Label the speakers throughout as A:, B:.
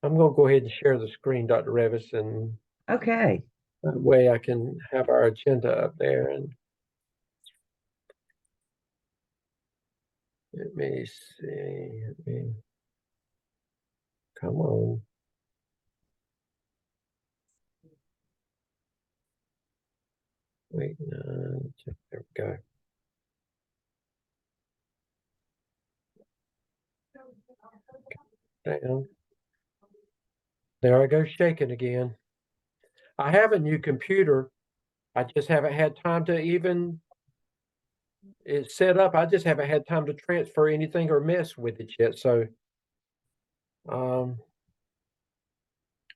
A: I'm going to go ahead and share the screen, Dr. Revis, and
B: Okay.
A: that way I can have our agenda up there. And let me see. Come on. Wait, no, there we go. Down. There I go shaking again. I have a new computer. I just haven't had time to even it's set up. I just haven't had time to transfer anything or mess with it yet. So, um,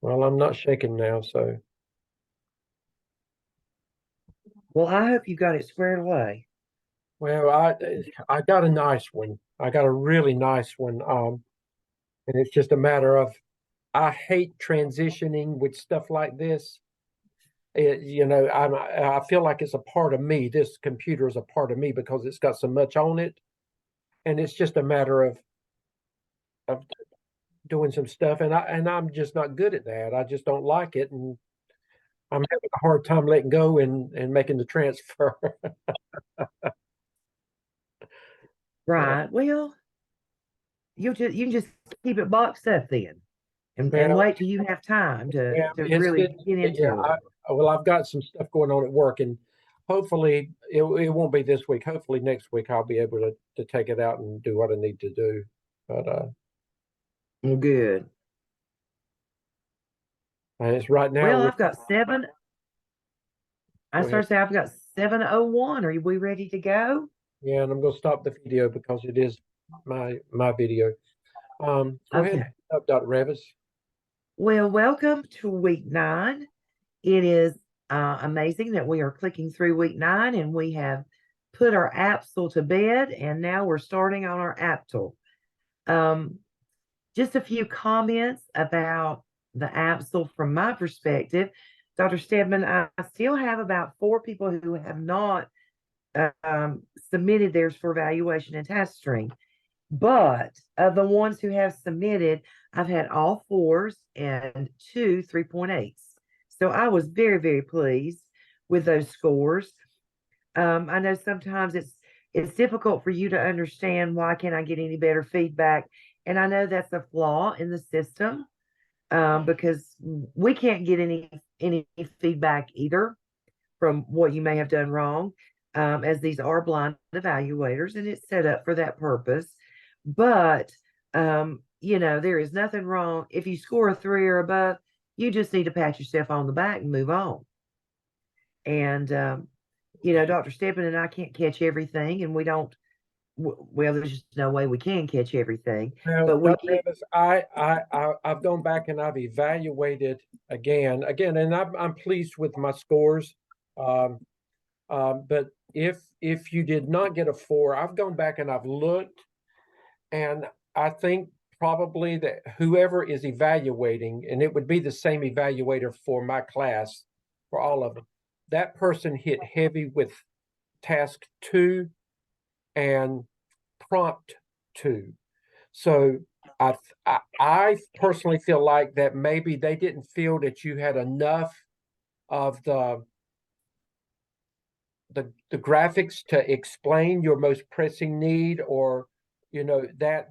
A: well, I'm not shaking now. So,
B: Well, I hope you got it squared away.
A: well, I got a nice one. I got a really nice one. And it's just a matter of I hate transitioning with stuff like this. I feel like it's a part of me. This computer is a part of me because it's got so much on it, and it's just a matter of doing some stuff, and I'm just not good at that. I just don't like it, and I'm having a hard time letting go and making the transfer. Yeah.
B: Right. Well, you can just keep it boxed up then and
A: Well,
B: wait till you have time to
A: yeah,
B: to really get
A: yeah.
B: into it.
A: Well, I've got some stuff going on at work, and hopefully it won't be this week. Hopefully next week I'll be able to take it out and do what I need to do. But
B: Well, good.
A: it's right now.
B: Well, I've got seven. I
A: Go ahead.
B: started saying I've got 7:01. Are we ready to go?
A: Yeah, and I'm going to stop the video because it is my video. Go ahead,
B: Okay.
A: up, Dr. Revis.
B: Well, welcome to week 9. It is amazing that we are clicking through week 9 and we have put our AAPTEL to bed and now we're starting on our AAPTEL. Um, just a few comments about the AAPTEL from my perspective. Dr. Stedman, I still have about 4 people who have not submitted theirs for evaluation and task string. But of the ones who have submitted, I've had all 4s and 2 3.8s. So I was very, very pleased with those scores. I know sometimes it's difficult for you to understand why can't I get any better feedback, and I know that's a flaw in the system because we can't get any feedback either from what you may have done wrong, as these are blind evaluators and it's set up for that purpose. But, there is nothing wrong. If you score a 3 or above, you just need to pat yourself on the back and move on. And, Dr. Steppen and I can't catch everything, and we don't, well, there's just no way we can catch everything.
A: Well,
B: But we
A: Dr.
B: can,
A: Revis, I've gone back and I've evaluated again, and I'm pleased with my scores. Um, but if you did not get a 4, I've gone back and I've looked, and I think probably that whoever is evaluating, and it would be the same evaluator for my class, for all of them, that person hit heavy with task 2 and prompt 2. So I personally feel like that maybe they didn't feel that you had enough of the graphics to explain your most pressing need, or that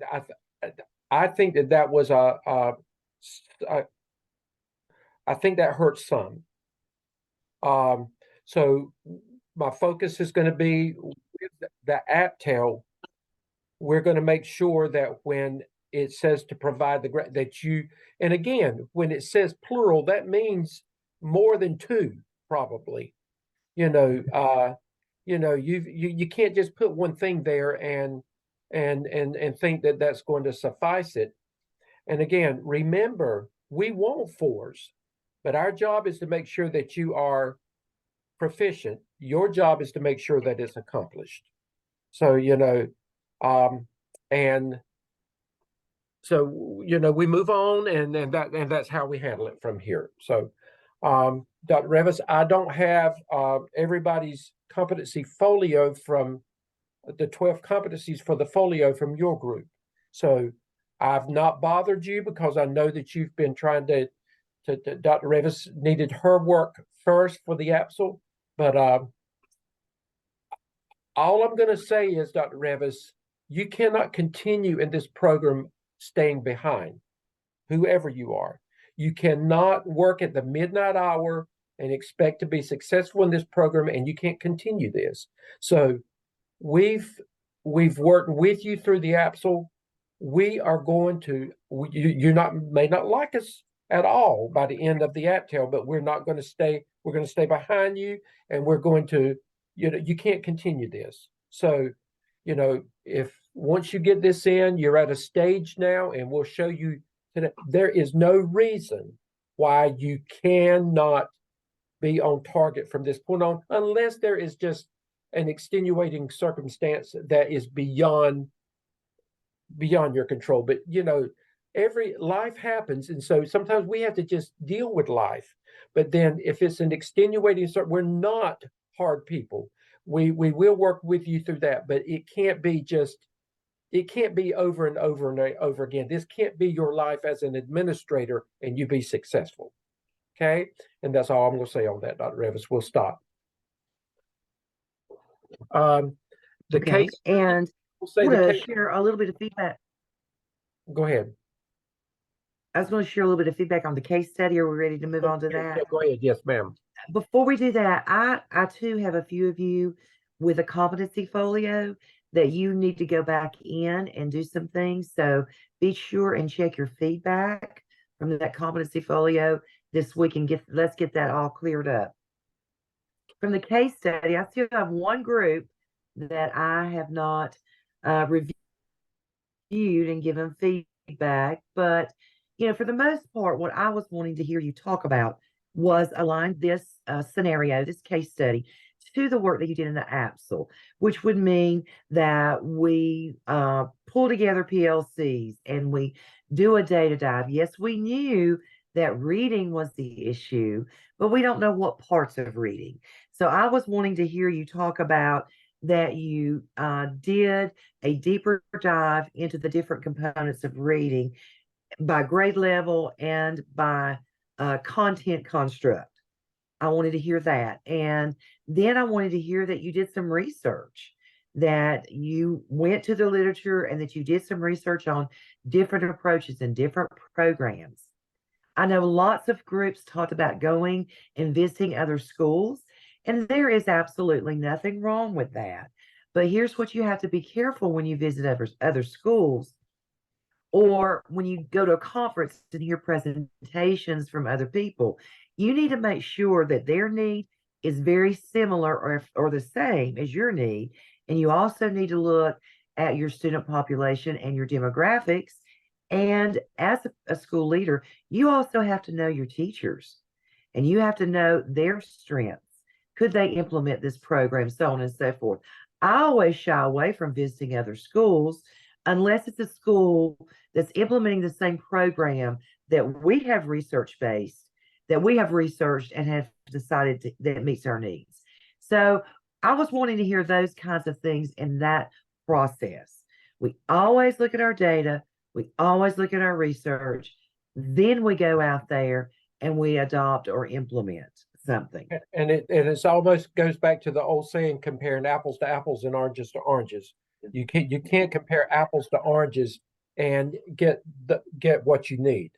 A: I think that was a I think that hurts some. Um, so my focus is going to be with the AAPTEL. We're going to make sure that when it says to provide that you, and again, when it says plural, that means more than 2, probably. You know, you can't just put one thing there and think that that's going to suffice it. And again, remember, we want 4s, but our job is to make sure that you are proficient. Your job is to make sure that it's accomplished. So, um, and so we move on, and that's how we handle it from here. So, Dr. Revis, I don't have everybody's competency folio from the 12 competencies for the folio from your group. So I've not bothered you because I know that you've been trying to Dr. Revis needed her work first for the APTEL, but all I'm going to say is, Dr. Revis, you cannot continue in this program staying behind, whoever you are. You cannot work at the midnight hour and expect to be successful in this program, and you can't continue this. So we've worked with you through the APTEL. We are going to, you may not like us at all by the end of the APTEL, but we're not going to stay, we're going to stay behind you, and we're going to, you can't continue this. So, if once you get this in, you're at a stage now, and we'll show you today, there is no reason why you cannot be on target from this point on, unless there is just an extenuating circumstance that is beyond your control. But every life happens, and so sometimes we have to just deal with life. But then if it's an extenuating, we're not hard people. We will work with you through that, but it can't be over and over and over again. This can't be your life as an administrator and you be successful. Okay, and that's all I'm going to say on that, Dr. Revis. We'll stop. The
B: Okay,
A: case,
B: and
A: we'll say
B: I'm
A: the
B: going to
A: case.
B: share a little bit of feedback.
A: Go ahead.
B: I was going to share a little bit of feedback on the case study. Are we ready to move on to that?
A: Yeah, go ahead. Yes, ma'am.
B: Before we do that, I too have a few of you with a competency folio that you need to go back in and do some things. So be sure and check your feedback from that competency folio this week and let's get that all cleared up. From the case study, I still have one group that I have not reviewed and given feedback, but for the most part, what I was wanting to hear you talk about was align this scenario, this case study, to the work that you did in the APTEL, which would mean that we pull together PLCs and we do a data dive. Yes, we knew that reading was the issue, but we don't know what parts of reading. So I was wanting to hear you talk about that you did a deeper dive into the different components of reading by grade level and by content construct. I wanted to hear that. And then I wanted to hear that you did some research, that you went to the literature and that you did some research on different approaches and different programs. I know lots of groups talked about going and visiting other schools, and there is absolutely nothing wrong with that. But here's what you have to be careful when you visit other schools, or when you go to a conference and hear presentations from other people. You need to make sure that their need is very similar or the same as your need. And you also need to look at your student population and your demographics. And as a school leader, you also have to know your teachers and you have to know their strengths. Could they implement this program, so on and so forth. I always shy away from visiting other schools unless it's a school that's implementing the same program that we have research-based, that we have researched and have decided that meets our needs. So I was wanting to hear those kinds of things in that process. We always look at our data. We always look at our research. Then we go out there and we adopt or implement something.
A: And it's almost goes back to the old saying, comparing apples to apples and oranges to oranges. You can't compare apples to oranges and get what you need.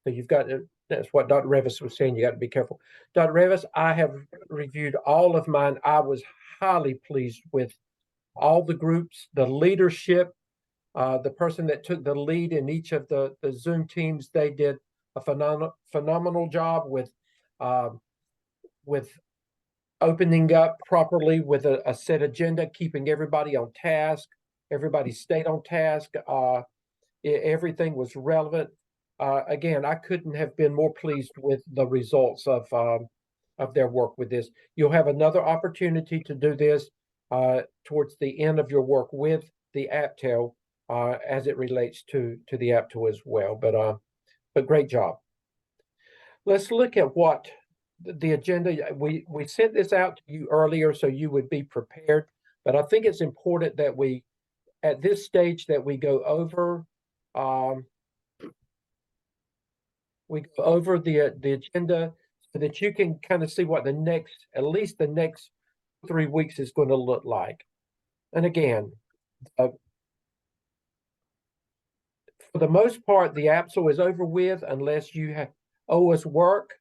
A: So you've got to, that's what Dr. Revis was saying. You got to be careful. Dr. Revis, I have reviewed all of mine. I was highly pleased with all the groups, the leadership, the person that took the lead in each of the Zoom teams. They did a phenomenal job with opening up properly with a set agenda, keeping everybody on task. Everybody stayed on task. Everything was relevant. Again, I couldn't have been more pleased with the results of their work with this. You'll have another opportunity to do this towards the end of your work with the AAPTEL as it relates to the AAPTEL as well. But great job. Let's look at what the agenda. We sent this out to you earlier so you would be prepared. But I think it's important that we, at this stage, that we go over we go over the agenda so that you can kind of see what at least the next 3 weeks is going to look like. And again, for the most part, the AAPTEL is over with unless you owe us work.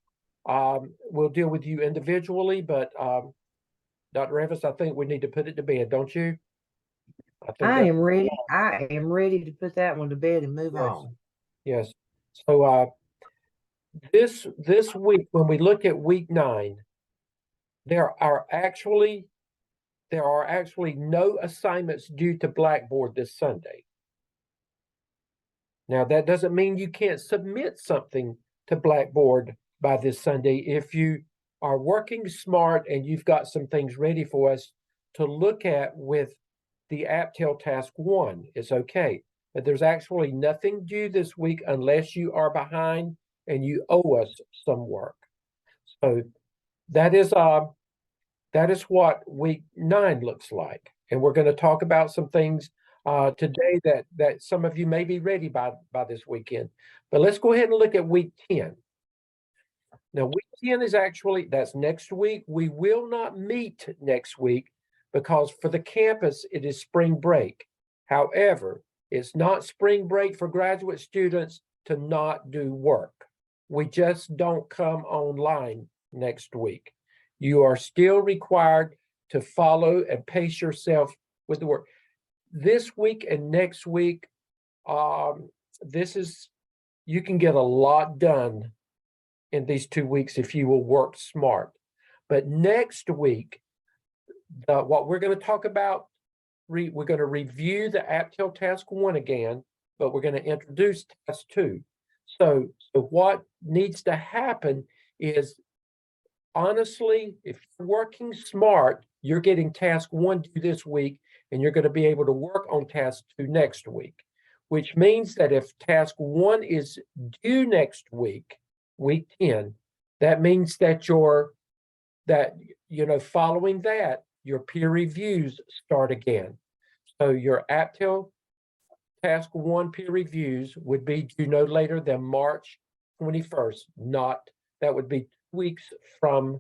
A: We'll deal with you individually, but Dr. Evans, I think we need to put it to bed, don't you?
B: I am ready. I am ready to put that one to bed and move on.
A: Yes. So this week, when we look at week 9, there are actually no assignments due to Blackboard this Sunday. Now, that doesn't mean you can't submit something to Blackboard by this Sunday if you are working smart and you've got some things ready for us to look at with the AAPTEL Task 1. It's okay. But there's actually nothing due this week unless you are behind and you owe us some work. So that is what week 9 looks like. And we're going to talk about some things today that some of you may be ready by this weekend. But let's go ahead and look at week 10. Now, week 10 is that's next week. We will not meet next week because for the campus, it is spring break. However, it's not spring break for graduate students to not do work. We just don't come online next week. You are still required to follow and pace yourself with the work. This week and next week, you can get a lot done in these 2 weeks if you will work smart. But next week, what we're going to talk about, we're going to review the AAPTEL Task 1 again, but we're going to introduce Task 2. So what needs to happen is, honestly, if you're working smart, you're getting Task 1 due this week, and you're going to be able to work on Task 2 next week, which means that if Task 1 is due next week, week 10, that means that following that, your peer reviews start again. So your AAPTEL Task 1 peer reviews would be due no later than March 21st. That would be 2 weeks from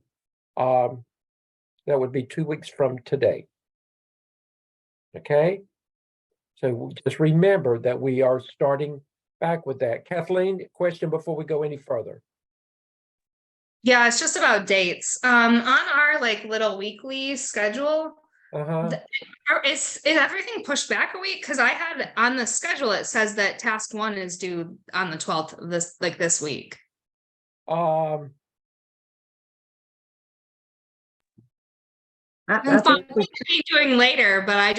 A: today. Okay, so just remember that we are starting back with that. Kathleen, question before we go any further.
C: Yeah, it's just about dates. On our little weekly schedule, is everything pushed back a week? Because I had on the schedule it says that Task 1 is due on the 12th of this week.
B: I
C: I'm fine with me doing later, but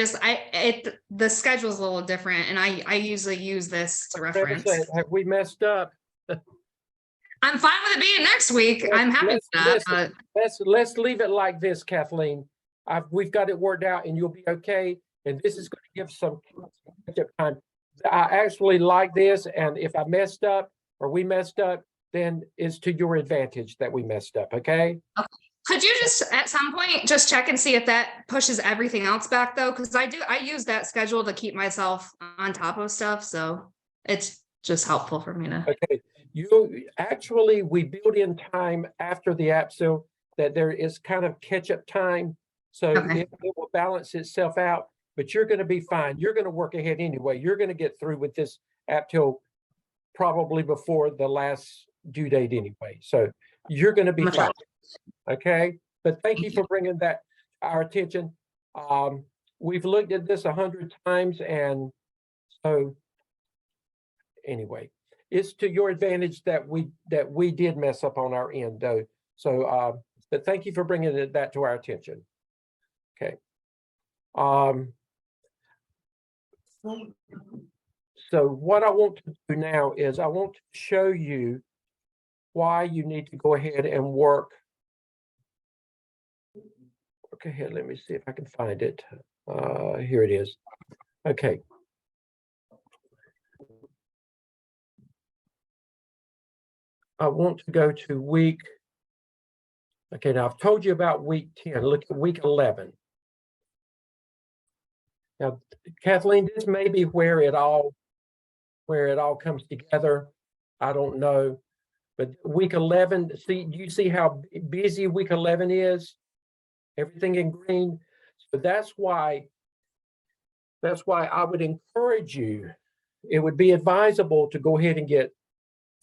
C: the schedule's a little different, and I usually use this to reference.
A: Have we messed up?
C: I'm fine with it being next week. I'm happy with that.
A: Let's leave it like this, Kathleen. We've got it worked out, and you'll be okay. And this is going to give some catch-up time. I actually like this, and if I messed up or we messed up, then it's to your advantage that we messed up. Okay.
C: Could you just at some point just check and see if that pushes everything else back though? Because I use that schedule to keep myself on top of stuff. So it's just helpful for me to.
A: Okay. We build in time after the AAPTEL that there is kind of catch-up time. So it will balance itself out, but you're going to be fine. You're going to work ahead anyway. You're going to get through with this AAPTEL probably before the last due date anyway. So you're going to be fine. Okay. But thank you for bringing that to our attention. We've looked at this 100 times. And so anyway, it's to your advantage that we did mess up on our end though. So, but thank you for bringing that to our attention. Okay. So what I want to do now is I want to show you why you need to go ahead and work. Okay, here, let me see if I can find it. Here it is. Okay. I want to go to week. Okay, now I've told you about week 10. Look at week 11. Now, Kathleen, this may be where it all where it all comes together. I don't know. But week 11, see, do you see how busy week 11 is? Everything in green. So that's why I would encourage you. It would be advisable to go ahead and get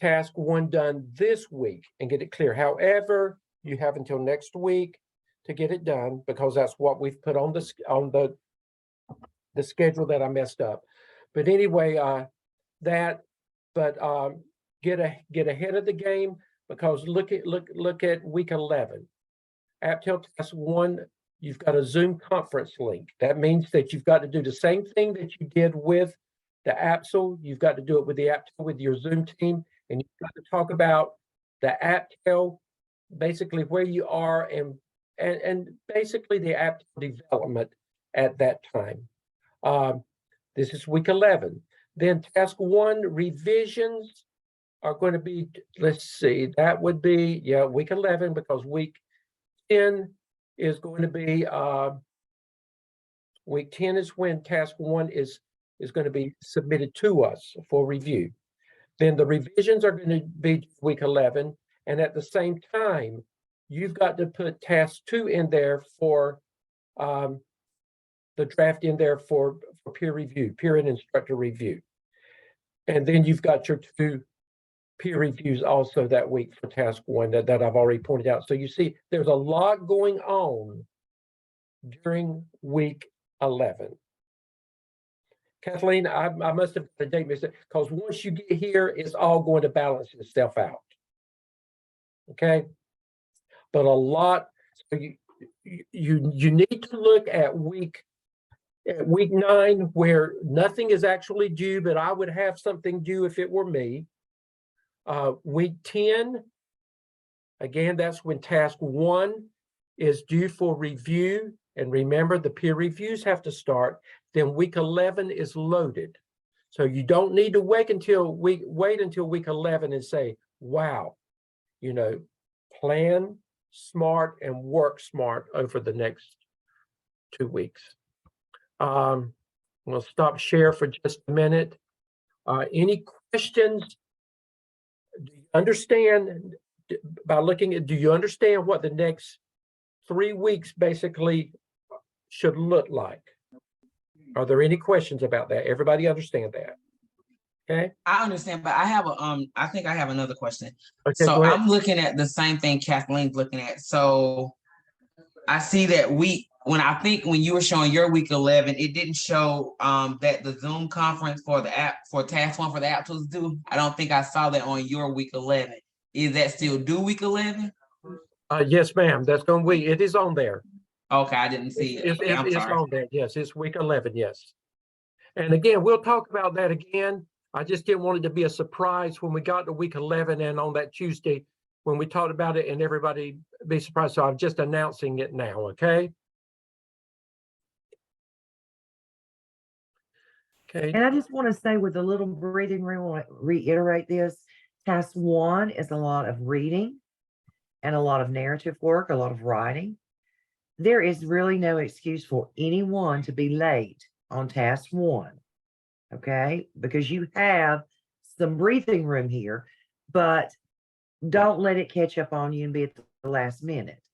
A: task 1 done this week and get it clear. However, you have until next week to get it done, because that's what we've put on the schedule that I messed up. But anyway, get ahead of the game, because look at week 11. AAPTEL task 1, you've got a Zoom conference link. That means that you've got to do the same thing that you did with the AAPTEL. You've got to do it with the AAPTEL with your Zoom team, and you've got to talk about the AAPTEL, basically where you are, and basically the AAPTEL development at that time. This is week 11. Then task 1 revisions are going to be, let's see, that would be, yeah, week 11, because week 10 is going to be, week 10 is when task 1 is going to be submitted to us for review. Then the revisions are going to be week 11. And at the same time, you've got to put task 2 in there for the draft in there for peer review, peer and instructor review. And then you've got your 2 peer reviews also that week for task 1 that I've already pointed out. So you see, there's a lot going on during week 11. Kathleen, I must have got a date mistake, because once you get here, it's all going to balance itself out. Okay, but a lot. So you need to look at week 9, where nothing is actually due, but I would have something due if it were me. Week 10, again, that's when task 1 is due for review. And remember, the peer reviews have to start. Then week 11 is loaded. So you don't need to wait until week 11 and say, wow, you know, plan smart and work smart over the next 2 weeks. We'll stop share for just a minute. Any questions? Do you understand, by looking at, do you understand what the next 3 weeks basically should look like? Are there any questions about that? Everybody understand that? Okay.
D: I understand, but I have I think I have another question.
A: Okay,
D: so I'm looking at the same thing Kathleen's looking at. So I see that when you were showing your week 11, it didn't show that the Zoom conference for the task 1 for the app was due. I don't think I saw that on your week 11. Is that still due week 11?
A: Yes, ma'am. That's going to be. It is on there.
D: Okay, I didn't see it.
A: It's
D: sorry.
A: on there. Yes, it's week 11. Yes. And again, we'll talk about that again. I just didn't want it to be a surprise when we got to week 11 and on that Tuesday when we talked about it and everybody be surprised. So I'm just announcing it now. Okay. Okay.
B: And I just want to say, with a little breathing room, I want to reiterate this. Task 1 is a lot of reading and a lot of narrative work, a lot of writing. There is really no excuse for anyone to be late on task 1, okay? Because you have some breathing room here, but don't let it catch up on you and be at the last minute,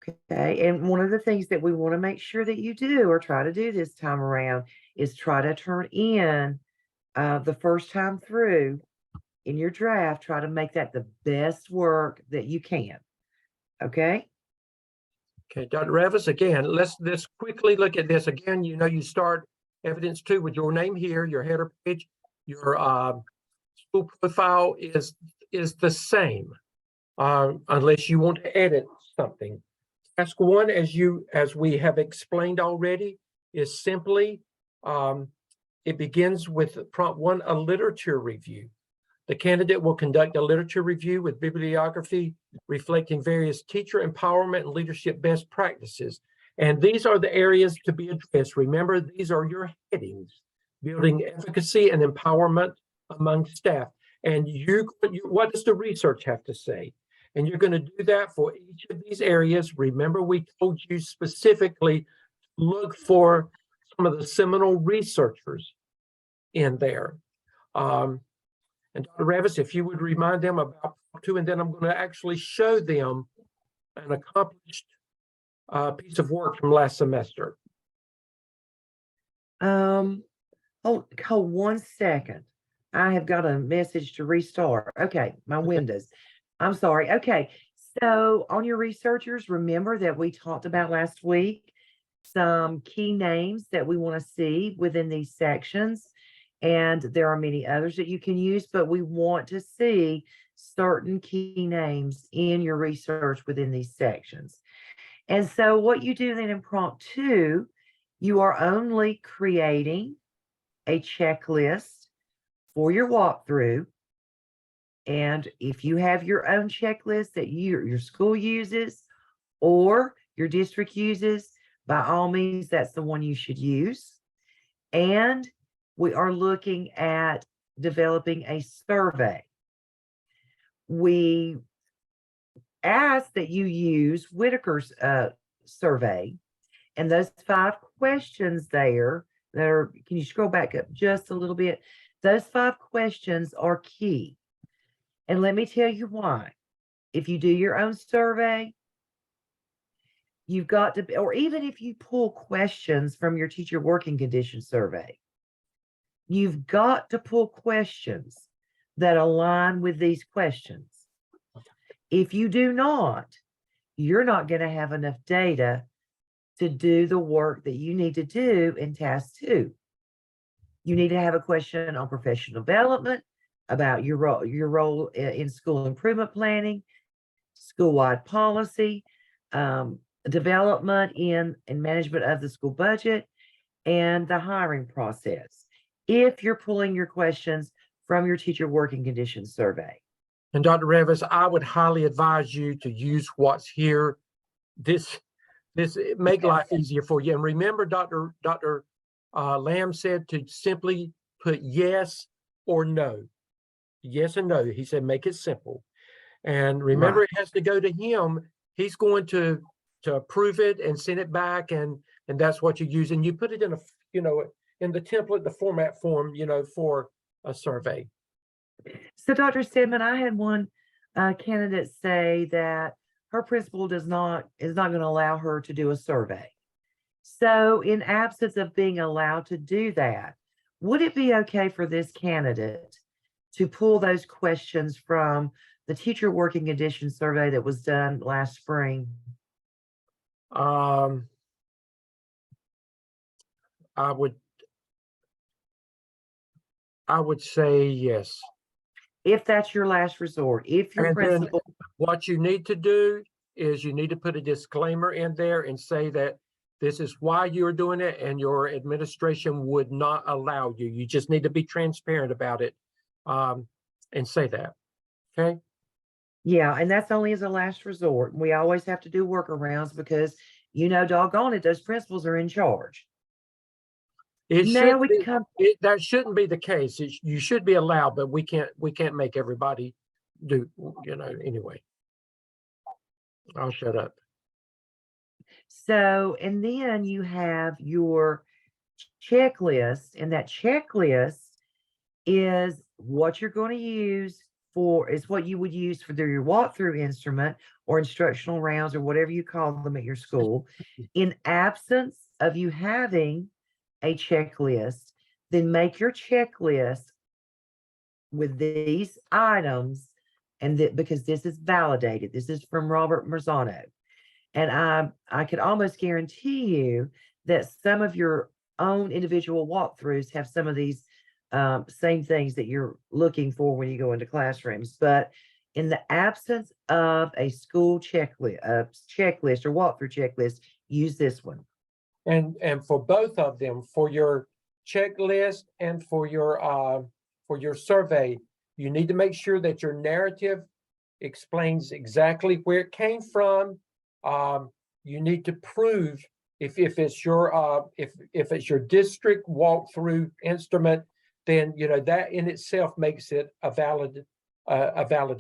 B: okay? And one of the things that we want to make sure that you do, or try to do this time around, is try to turn in the first time through in your draft, try to make that the best work that you can, okay?
A: Okay, Dr. Revis, again, let's quickly look at this again. You know, you start evidence 2 with your name here, your header page, your school profile is the same, unless you want to edit something. Task 1, as we have explained already, is simply, it begins with prompt 1, a literature review. The candidate will conduct a literature review with bibliography reflecting various teacher empowerment and leadership best practices. And these are the areas to be addressed. Remember, these are your headings: building efficacy and empowerment among staff. And what does the research have to say? And you're going to do that for each of these areas. Remember, we told you specifically to look for some of the seminal researchers in there. And Dr. Revis, if you would remind them about two, and then I'm going to actually show them an accomplished piece of work from last semester.
B: Hold 1 second. I have got a message to restart. Okay, my Windows. I'm sorry. Okay, so on your researchers, remember that we talked about last week some key names that we want to see within these sections. And there are many others that you can use, but we want to see certain key names in your research within these sections. And so what you do then in prompt 2, you are only creating a checklist for your walkthrough. And if you have your own checklist that your school uses or your district uses, by all means, that's the one you should use. And we are looking at developing a survey. We ask that you use Whitaker's survey, and those 5 questions there that are, can you scroll back up just a little bit? Those 5 questions are key. And let me tell you why. If you do your own survey, you've got to, or even if you pull questions from your teacher working condition survey, you've got to pull questions that align with these questions. If you do not, you're not going to have enough data to do the work that you need to do in task 2. You need to have a question on professional development, about your role in school improvement planning, school-wide policy, development in management of the school budget, and the hiring process, if you're pulling your questions from your teacher working conditions survey.
A: And Dr. Revis, I would highly advise you to use what's here. This make life easier for you. And remember, Dr. Lamb said to simply put yes or no. Yes and no. He said, make it simple. And remember, It has to go to him. He's going to approve it and send it back. And that's what you use. And you put it in in the template, the format form, for a survey.
B: So Dr. Stedman, I had one candidate say that her principal is not going to allow her to do a survey. So in absence of being allowed to do that, would it be okay for this candidate to pull those questions from the teacher working condition survey that was done last spring?
A: I would say yes.
B: If that's your last resort, if your principal.
A: What you need to do is you need to put a disclaimer in there and say that this is why you're doing it and your administration would not allow you. You just need to be transparent about it and say that. Okay. Yeah,
B: and that's only as a last resort. We always have to do workarounds because, doggone it, those principals are in charge.
A: That shouldn't be the case. You should be allowed, but we can't make everybody do, anyway. I'll shut up.
B: So, and then you have your checklist, and that checklist is what you're going to use is what you would use for your walkthrough instrument or instructional rounds or whatever you call them at your school. In absence of you having a checklist, then make your checklist with these items, and because this is validated. This is from Robert Marzano. And I could almost guarantee you that some of your own individual walkthroughs have some of these same things that you're looking for when you go into classrooms. But in the absence of a school checklist or walkthrough checklist, use this one.
A: And for both of them, for your checklist and for your survey, you need to make sure that your narrative explains exactly where it came from. You need to prove if it's your if it's your district walkthrough instrument, then that in itself makes it a valid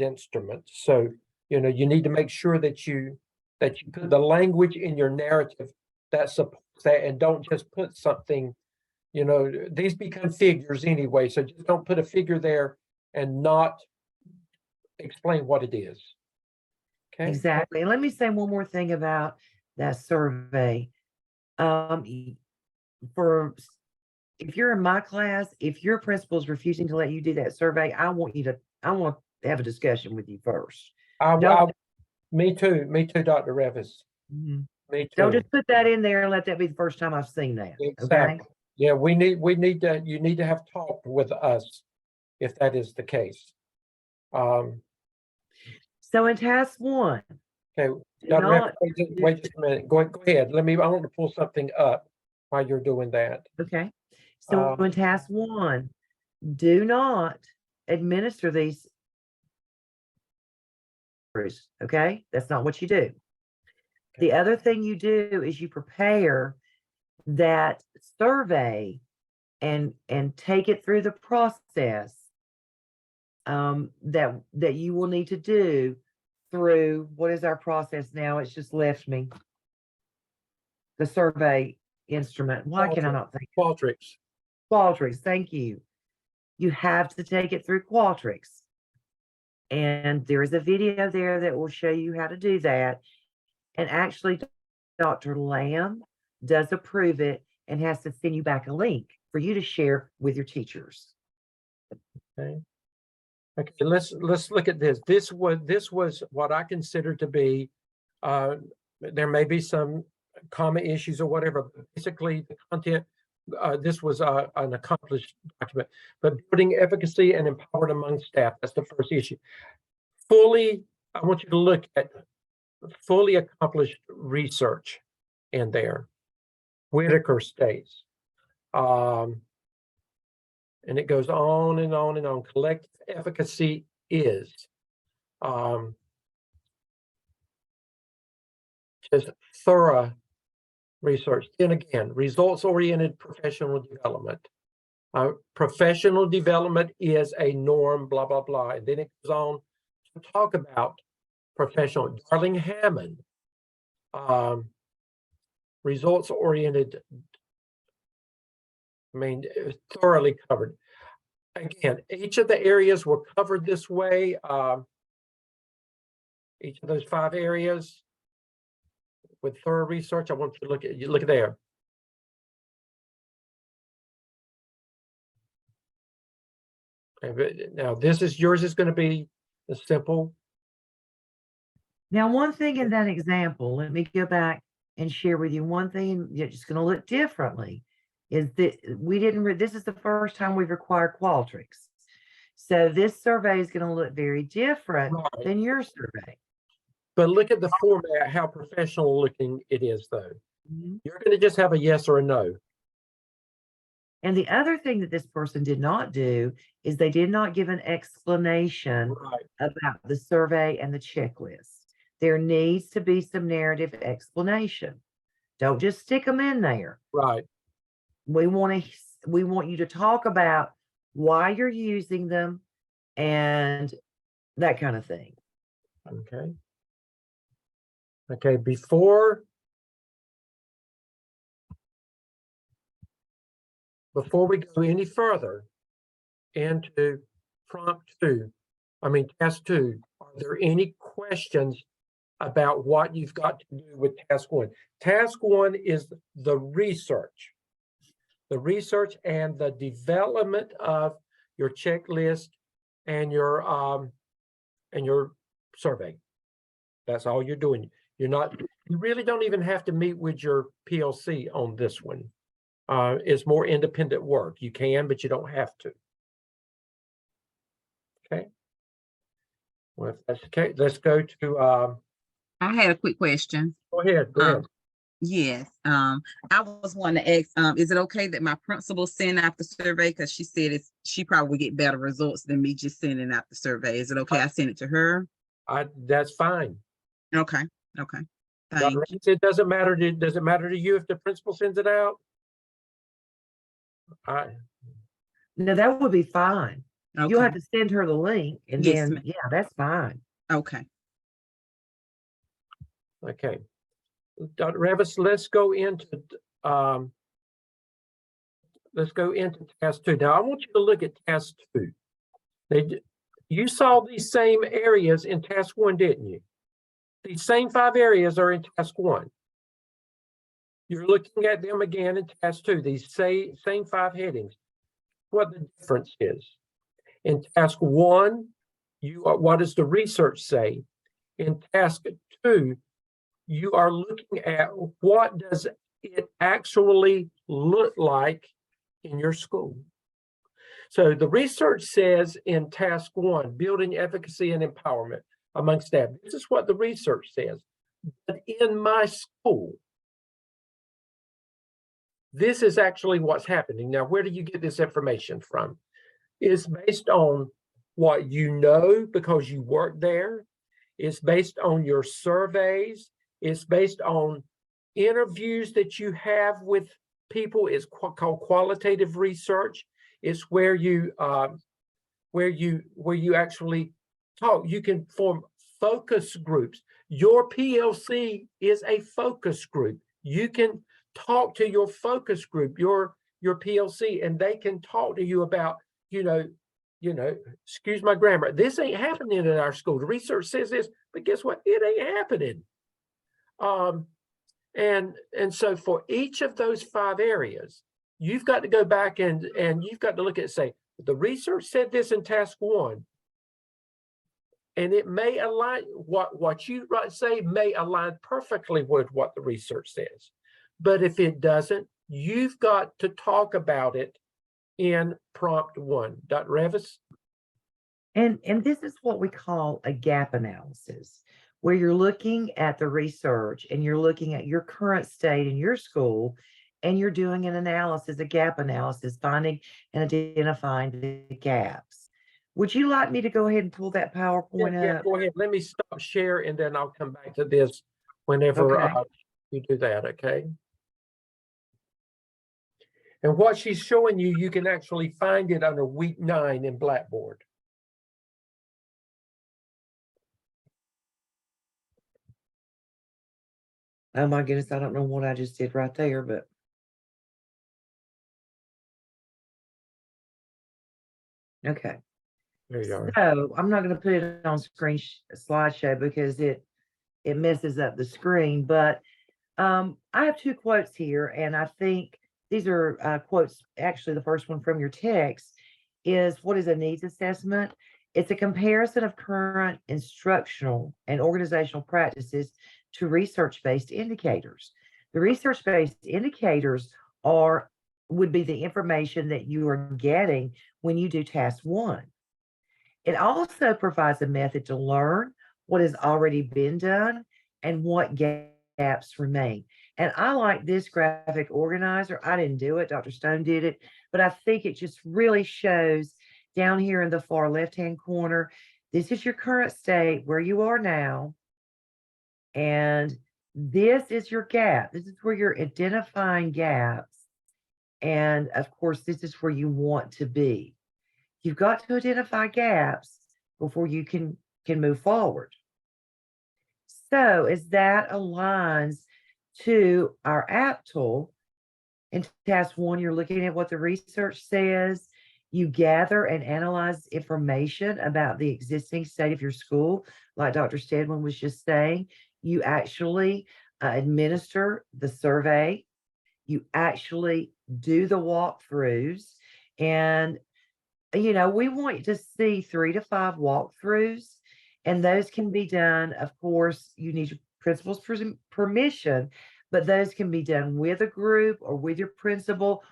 A: instrument. So you need to make sure that you put the language in your narrative that supports that, and don't just put something You know, these become figures anyway, so just don't put a figure there and not explain what it is. Okay.
B: Exactly. And let me say one more thing about that survey. For if you're in my class, if your principal is refusing to let you do that survey, I want to have a discussion with you first.
A: Me too, Dr. Revis.
B: Mhm.
A: Me
B: Don't
A: too.
B: just put that in there and let that be the first time I've seen that. Okay.
A: Exactly. Yeah, you need to have talked with us if that is the case.
B: So in task 1,
A: Okay,
B: do
A: Dr. Revis,
B: not
A: wait just a minute. Go ahead. I want to pull something up while you're doing that.
B: okay. So in task 1, do not administer these. Okay, that's not what you do. The other thing you do is you prepare that survey and take it through the process that you will need to do through what is our process now? It's just left me. The survey instrument. Why can I not think?
A: Qualtrics.
B: Qualtrics. Thank you. You have to take it through Qualtrics. And there is a video there that will show you how to do that. And actually, Dr. Lamb does approve it and has to send you back a link for you to share with your teachers.
A: Okay. Okay, let's look at this. This was what I consider to be, there may be some comma issues or whatever, but basically the content, this was an accomplished document, but building efficacy and empowered among staff, that's the first issue. I want you to look at fully accomplished research in there. Whitaker states, and it goes on and on and on. Collective efficacy is just thorough research. And again, results-oriented professional development. Professional development is a norm, blah, blah, blah. And then it goes on to talk about professional. Darling Hammond, results-oriented, thoroughly covered. Again, each of the areas were covered this way. Each of those 5 areas with thorough research. I want you to look at there. Okay, now yours is going to be a simple.
B: Now, one thing in that example, let me go back and share with you one thing that's just going to look differently is that this is the first time we've required Qualtrics. So this survey is going to look very different than your survey.
A: But look at the format, how professional looking it is, though. You're going to just have a yes or a no.
B: And the other thing that this person did not do is they did not give an explanation about the survey and the checklist. There needs to be some narrative explanation. Don't just stick them in there.
A: Right.
B: We want you to talk about why you're using them and that kind of thing.
A: Okay. Okay, before we go any further into task 2, are there any questions about what you've got to do with task 1? Task 1 is the research and the development of your checklist and your survey. That's all you're doing. You really don't even have to meet with your PLC on this one. It's more independent work. You can, but you don't have to. Okay. Well, if that's okay, let's go to.
E: I had a quick question.
A: Go ahead.
E: Yes. I was wanting to ask, is it okay that my principal send out the survey? Because she said she probably would get better results than me just sending out the survey. Is it okay I send it to her?
A: That's fine.
E: Okay. Thank you.
A: It doesn't matter. Does it matter to you if the principal sends it out?
B: No, that would be fine.
E: Okay.
B: You'll have to send her the link and
E: Yes,
B: then, yeah, that's fine.
E: Okay.
A: Okay. Dr. Revis, let's go into let's go into task 2. Now I want you to look at task 2. You saw these same areas in task 1, didn't you? These same 5 areas are in task 1. You're looking at them again in task 2, these same 5 headings. What the difference is. In task 1, what does the research say? In task 2, you are looking at what does it actually look like in your school. So the research says in task 1, building efficacy and empowerment among staff. This is what the research says. But in my school, this is actually what's happening. Now, where do you get this information from? It's based on what you know because you work there. It's based on your surveys. It's based on interviews that you have with people. It's called qualitative research. It's where you actually talk. You can form focus groups. Your PLC is a focus group. You can talk to your focus group, your PLC, and they can talk to you about, excuse my grammar, this ain't happening in our school. The research says this, but guess what? It ain't happening. And so for each of those 5 areas, you've got to go back and you've got to look at, say, the research said this in task 1, and it may align, what you say may align perfectly with what the research says. But if it doesn't, you've got to talk about it in prompt 1. Dr. Revis?
B: And this is what we call a gap analysis, where you're looking at the research and you're looking at your current state in your school, and you're doing an analysis, a gap analysis, finding and identifying the gaps. Would you like me to go ahead and pull that PowerPoint
A: Yeah,
B: up?
A: go ahead. Let me stop share, and then I'll come back to this whenever
B: Okay.
A: you do that, okay? And what she's showing you, you can actually find it under week 9 in Blackboard.
B: Oh my goodness, I don't know what I just did right there, but okay.
A: There you are.
B: So I'm not going to put it on screen slideshow because it messes up the screen. But I have 2 quotes here, and I think these are quotes. Actually, the first one from your text is, what is a needs assessment? It's a comparison of current instructional and organizational practices to research-based indicators. The research-based indicators would be the information that you are getting when you do task 1. It also provides a method to learn what has already been done and what gaps remain. And I like this graphic organizer. I didn't do it, Dr. Stone did it, but I think it just really shows down here in the far left-hand corner, this is your current state, where you are now, and this is your gap. This is where you're identifying gaps. And of course, this is where you want to be. You've got to identify gaps before you can move forward. So as that aligns to our AAPTEL, in task 1, you're looking at what the research says. You gather and analyze information about the existing state of your school, like Dr. Stedman was just saying. You actually administer the survey. You actually do the walkthroughs. And, we want to see 3 to 5 walkthroughs. And those can be done, of course, you need your principal's permission, but those can be done with a group or with your principal,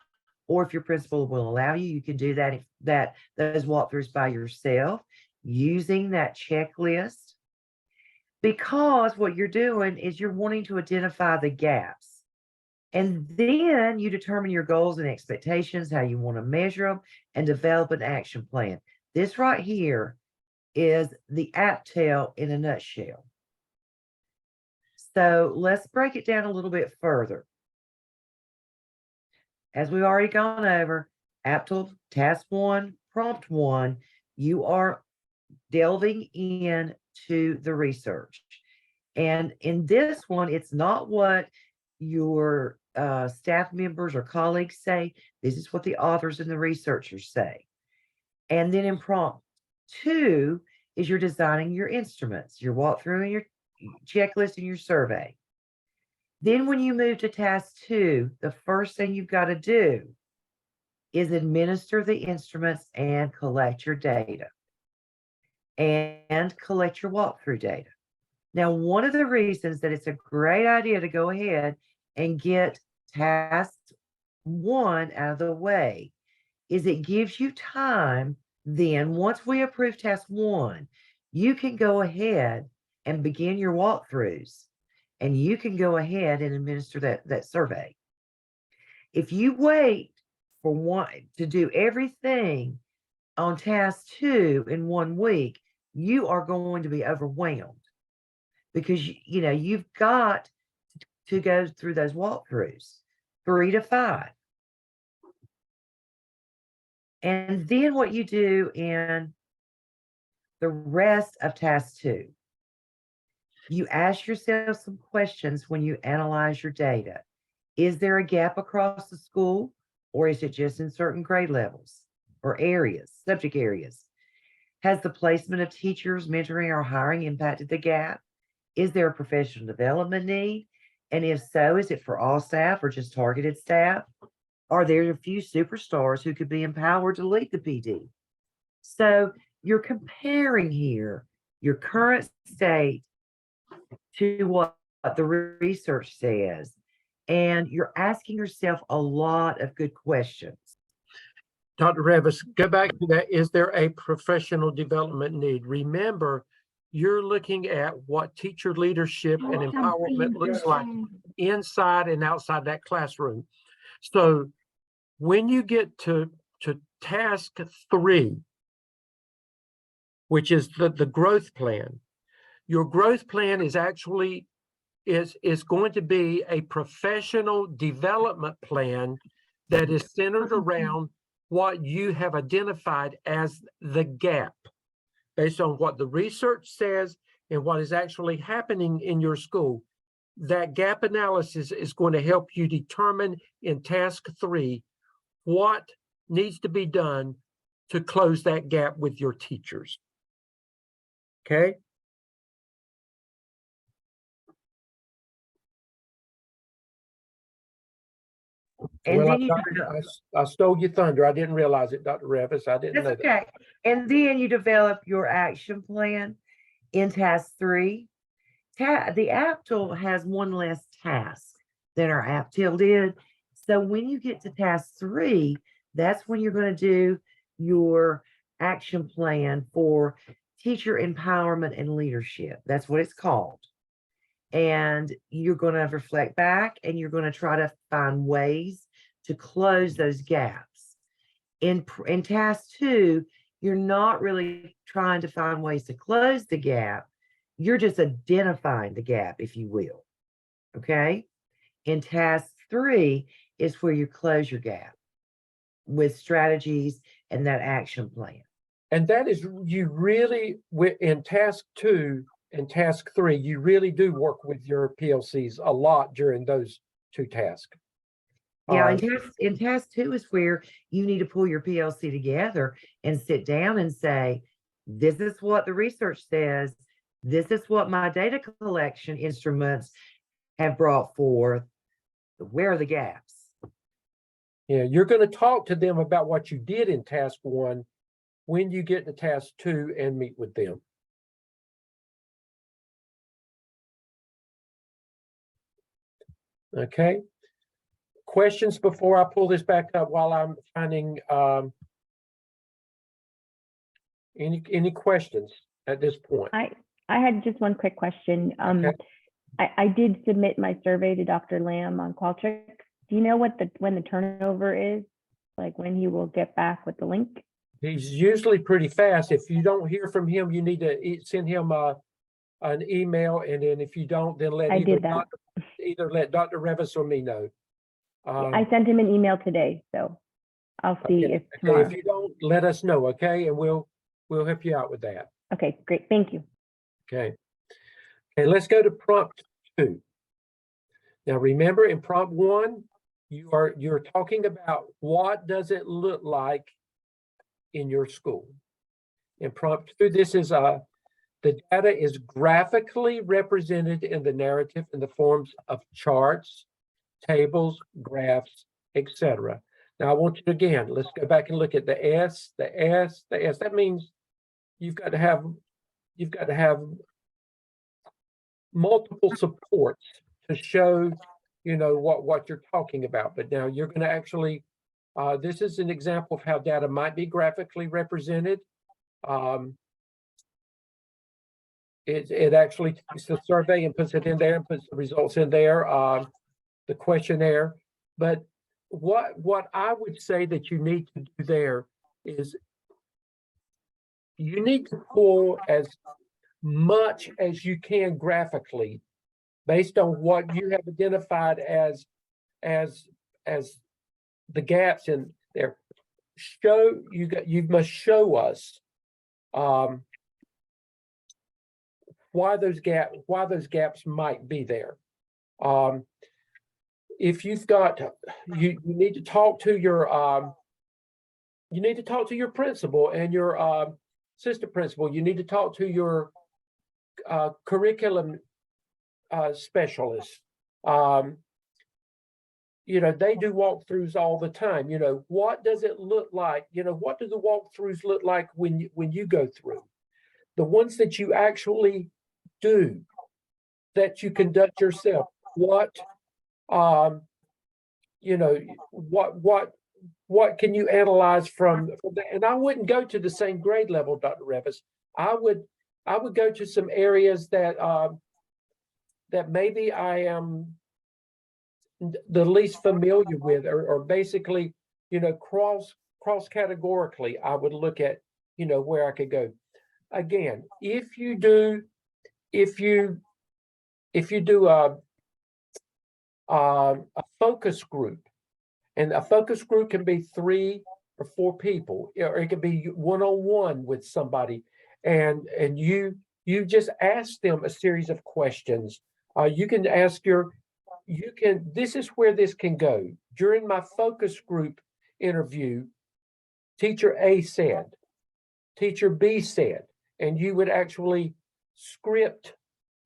B: or if your principal will allow you, you can do those walkthroughs by yourself using that checklist, because what you're doing is you're wanting to identify the gaps. And then you determine your goals and expectations, how you want to measure them, and develop an action plan. This right here is the AAPTEL in a nutshell. So let's break it down a little bit further. As we've already gone over, AAPTEL task 1, prompt 1, you are delving into the research. And in this one, it's not what your staff members or colleagues say. This is what the authors and the researchers say. And then in prompt 2 is you're designing your instruments, your walkthrough and your checklist and your survey. Then when you move to task 2, the first thing you've got to do is administer the instruments and collect your data and collect your walkthrough data. Now, one of the reasons that it's a great idea to go ahead and get task 1 out of the way is it gives you time. Then once we approve task 1, you can go ahead and begin your walkthroughs, and you can go ahead and administer that survey. If you wait for one to do everything on task 2 in 1 week, you are going to be overwhelmed because you've got to go through those walkthroughs, 3 to 5. And then what you do in the rest of task 2, you ask yourself some questions when you analyze your data. Is there a gap across the school, or is it just in certain grade levels or areas, subject areas? Has the placement of teachers, mentoring, or hiring impacted the gap? Is there a professional development need? And if so, is it for all staff or just targeted staff? Are there a few superstars who could be empowered to lead the PD? So you're comparing here your current state to what the research says, and you're asking yourself a lot of good questions.
A: Dr. Revis, go back to that. Is there a professional development need? Remember, you're looking at what teacher leadership and empowerment looks like inside and outside that classroom. So when you get to task 3, which is the growth plan, your growth plan is actually is going to be a professional development plan that is centered around what you have identified as the gap based on what the research says and what is actually happening in your school. That gap analysis is going to help you determine in task 3 what needs to be done to close that gap with your teachers. Okay?
B: And
A: well,
B: then
A: I stole your thunder. I didn't realize it, Dr. Revis. I didn't know
B: that's
A: that.
B: okay. And then you develop your action plan in task 3. The AAPTEL has one less task than our AAPTEL did. So when you get to task 3, that's when you're going to do your action plan for teacher empowerment and leadership. That's what it's called. And you're going to reflect back and you're going to try to find ways to close those gaps. In task 2, you're not really trying to find ways to close the gap. You're just identifying the gap, if you will. Okay. In task 3 is where you close your gap with strategies and that action plan.
A: And that is, you really, in task 2 and task 3, you really do work with your PLCs a lot during those 2 tasks.
B: Yeah, in task 2 is where you need to pull your PLC together and sit down and say, this is what the research says. This is what my data collection instruments have brought forth. Where are the gaps?
A: Yeah, you're going to talk to them about what you did in task 1 when you get to task 2 and meet with them. Okay. Questions before I pull this back up while I'm finding any questions at this point?
F: I had just one quick question.
A: Okay.
F: I did submit my survey to Dr. Lamb on Qualtrics. Do you know when the turnover is? Like when he will get back with the link?
A: He's usually pretty fast. If you don't hear from him, you need to send him an email, and then if you don't, then let either let Dr. Revis or me know.
F: I sent him an email today, so I'll see if tomorrow.
A: If you don't, let us know, okay? And we'll help you out with that.
F: Okay, great. Thank you.
A: Okay. Okay, let's go to prompt 2. Now, remember in prompt 1, you're talking about what does it look like in your school. In prompt 2, this is the data is graphically represented in the narrative in the forms of charts, tables, graphs, etc. Now, I want you to, again, let's go back and look at the S, the S, the S. That means you've got to have multiple supports to show, what you're talking about. But now you're going to actually, this is an example of how data might be graphically represented. It actually takes the survey and puts it in there and puts the results in there, the questionnaire. But what I would say that you need to do there is you need to pull as much as you can graphically based on what you have identified as the gaps in there. You must show us why those gaps might be there. If you've got, you need to talk to your principal and your assistant principal. You need to talk to your curriculum specialist. They do walkthroughs all the time. What does it look like? What do the walkthroughs look like when you go through? The ones that you actually do, that you conduct yourself. What can you analyze from that? And I wouldn't go to the same grade level, Dr. Revis. I would go to some areas that that maybe I am the least familiar with, or basically, cross categorically, I would look at, where I could go. Again, if you do a focus group, and a focus group can be 3 or 4 people, or it could be one-on-one with somebody, and you just ask them a series of questions. You can ask this is where this can go. During my focus group interview, teacher A said, teacher B said, and you would actually script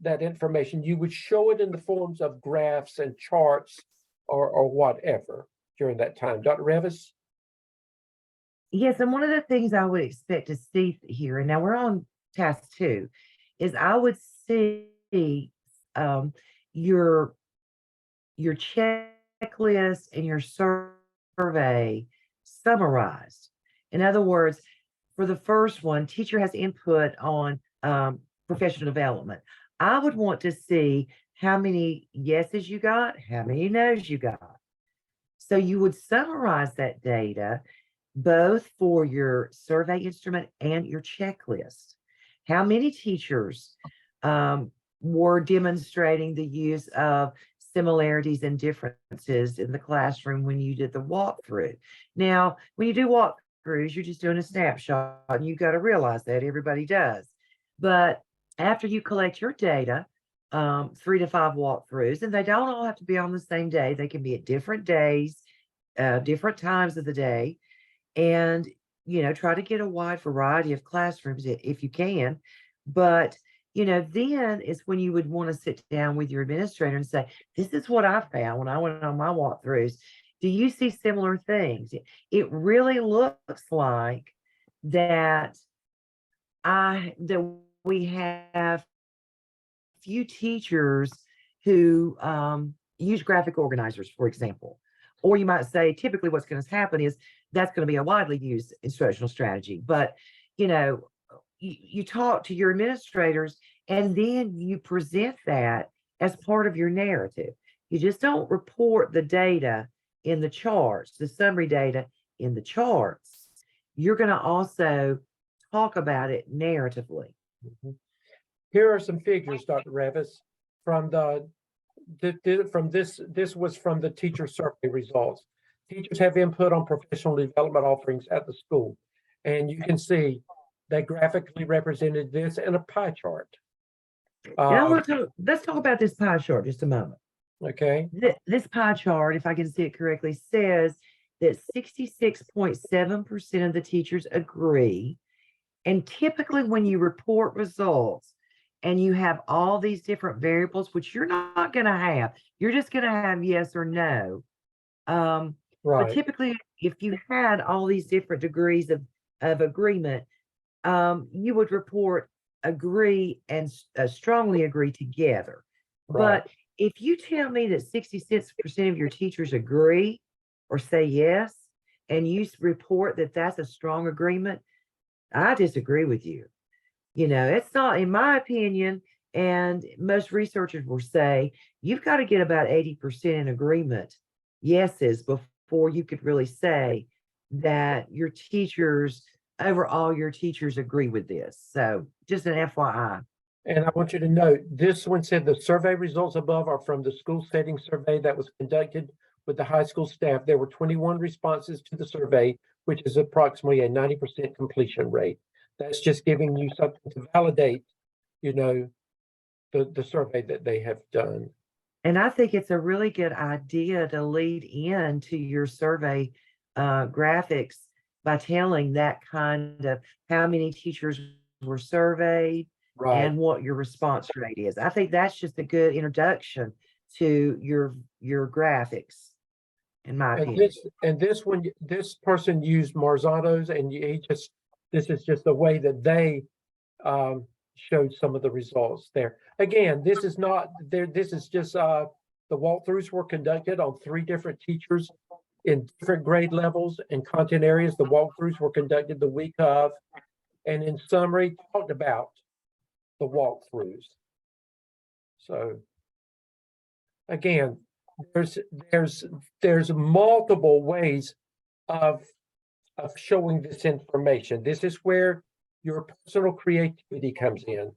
A: that information. You would show it in the forms of graphs and charts or whatever during that time. Dr. Revis?
B: Yes, and one of the things I would expect to see here, and now we're on task 2, is I would see your checklist and your survey summarized. In other words, for the first one, teacher has input on professional development. I would want to see how many yeses you got, how many no's you got. So you would summarize that data both for your survey instrument and your checklist. How many teachers were demonstrating the use of similarities and differences in the classroom when you did the walkthrough? Now, when you do walkthroughs, you're just doing a snapshot, and you've got to realize that everybody does. But after you collect your data, 3 to 5 walkthroughs, and they don't all have to be on the same day. They can be at different days, different times of the day, and try to get a wide variety of classrooms if you can. But then is when you would want to sit down with your administrator and say, this is what I found when I went on my walkthroughs. Do you see similar things? It really looks like that we have few teachers who use graphic organizers, for example. Or you might say, typically what's going to happen is that's going to be a widely used instructional strategy. But, you talk to your administrators, and then you present that as part of your narrative. You just don't report the data in the charts, the summary data in the charts. You're going to also talk about it narratively.
A: Mm-hmm. Here are some figures, Dr. Revis, from this was from the teacher survey results. Teachers have input on professional development offerings at the school, and you can see they graphically represented this in a pie chart.
B: Now let's talk about this pie chart just a moment.
A: Okay,
B: This pie chart, if I can see it correctly, says that 66.7% of the teachers agree. And typically when you report results and you have all these different variables, which you're not going to have, you're just going to have yes or no. But
A: right.
B: typically, if you had all these different degrees of agreement, you would report agree and strongly agree together.
A: Right.
B: But if you tell me that 66% of your teachers agree or say yes, and you report that that's a strong agreement, I disagree with you. You know, it's not, in my opinion, and most researchers will say, you've got to get about 80% in agreement, yeses, before you could really say that your teachers, overall, your teachers agree with this. So just an FYI.
A: And I want you to note, this one said the survey results above are from the school setting survey that was conducted with the high school staff. There were 21 responses to the survey, which is approximately a 90% completion rate. That's just giving you something to validate, you know, the survey that they have done.
B: And I think it's a really good idea to lead into your survey graphics by telling that kind of how many teachers were surveyed
A: Right.
B: and what your response rate is. I think that's just a good introduction to your graphics, in my opinion.
A: This person used Marzano's, and this is just the way that they showed some of the results there. Again, this is not there. This is just the walkthroughs were conducted on 3 different teachers in different grade levels and content areas. The walkthroughs were conducted the week of, and in summary, talked about the walkthroughs. So again, there's multiple ways of showing this information. This is where your personal creativity comes in.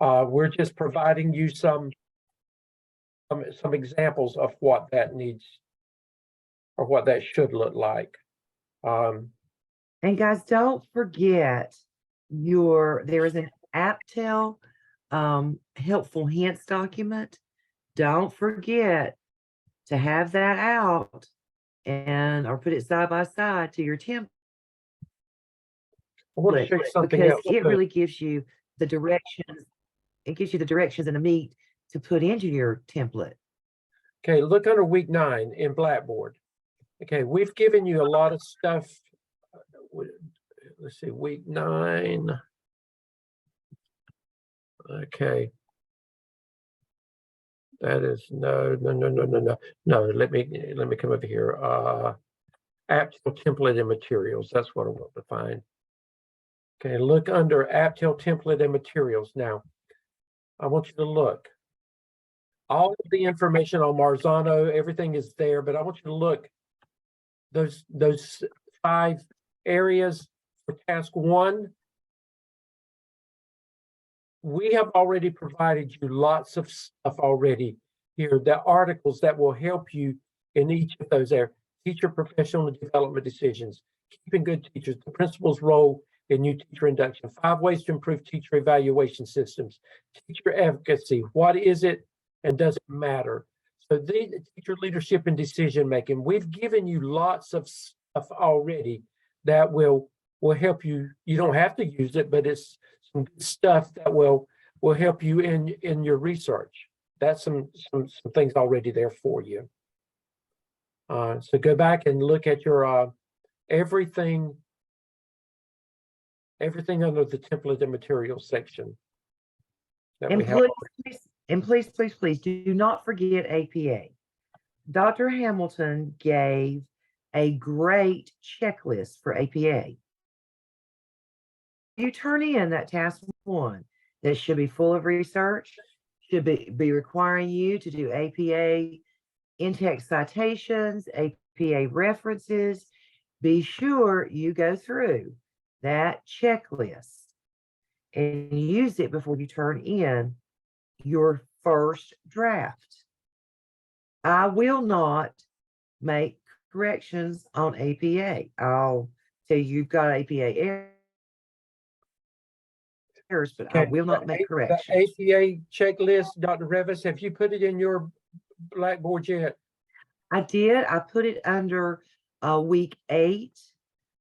A: We're just providing you some examples of what that needs or what that should look like.
B: And guys, don't forget there is an AAPTEL helpful hints document. Don't forget to have that out or put it side by side to your template.
A: I want to show you something
B: because
A: else.
B: it really gives you the directions. It gives you the directions and the meat to put into your template.
A: Okay, look under week 9 in Blackboard. Okay, we've given you a lot of stuff. Let's see, week 9. Okay. That is no. Let me come over here. AAPTEL template and materials. That's what I want to find. Okay, look under AAPTEL template and materials. Now, I want you to look. All of the information on Marzano, everything is there, but I want you to look. Those 5 areas for task 1. We have already provided you lots of stuff already here, the articles that will help you in each of those areas. Teacher professional development decisions, keeping good teachers, the principal's role in new teacher induction, 5 ways to improve teacher evaluation systems, teacher advocacy, what is it and does it matter? So the teacher leadership and decision making, we've given you lots of stuff already that will help you. You don't have to use it, but it's some good stuff that will help you in your research. That's some things already there for you. So go back and look at your everything under the template and materials section.
B: And please do not forget APA. Dr. Hamilton gave a great checklist for APA. You turn in that task 1 that should be full of research, should be requiring you to do APA in-text citations, APA references. Be sure you go through that checklist and use it before you turn in your first draft. I will not make corrections on APA. I'll tell you you've got APA errors, but I will not make corrections.
A: The APA checklist, Dr. Revis, have you put it in your Blackboard yet?
B: I did. I put it under week 8,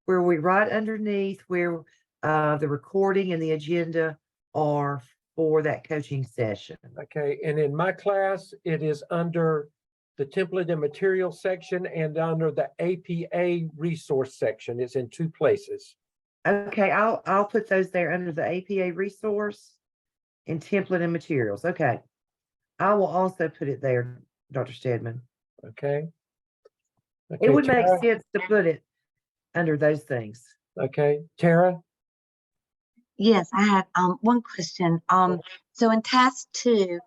B: where we right underneath where the recording and the agenda are for that coaching session.
A: Okay, and in my class, it is under the template and material section and under the APA resource section. It's in 2 places.
B: Okay, I'll put those there under the APA resource and template and materials. Okay. I will also put it there, Dr. Stedman.
A: Okay.
B: It would make
A: Tara?
B: sense to put it under those things.
A: Okay, Tara?
G: Yes, I had one question. So in task 2,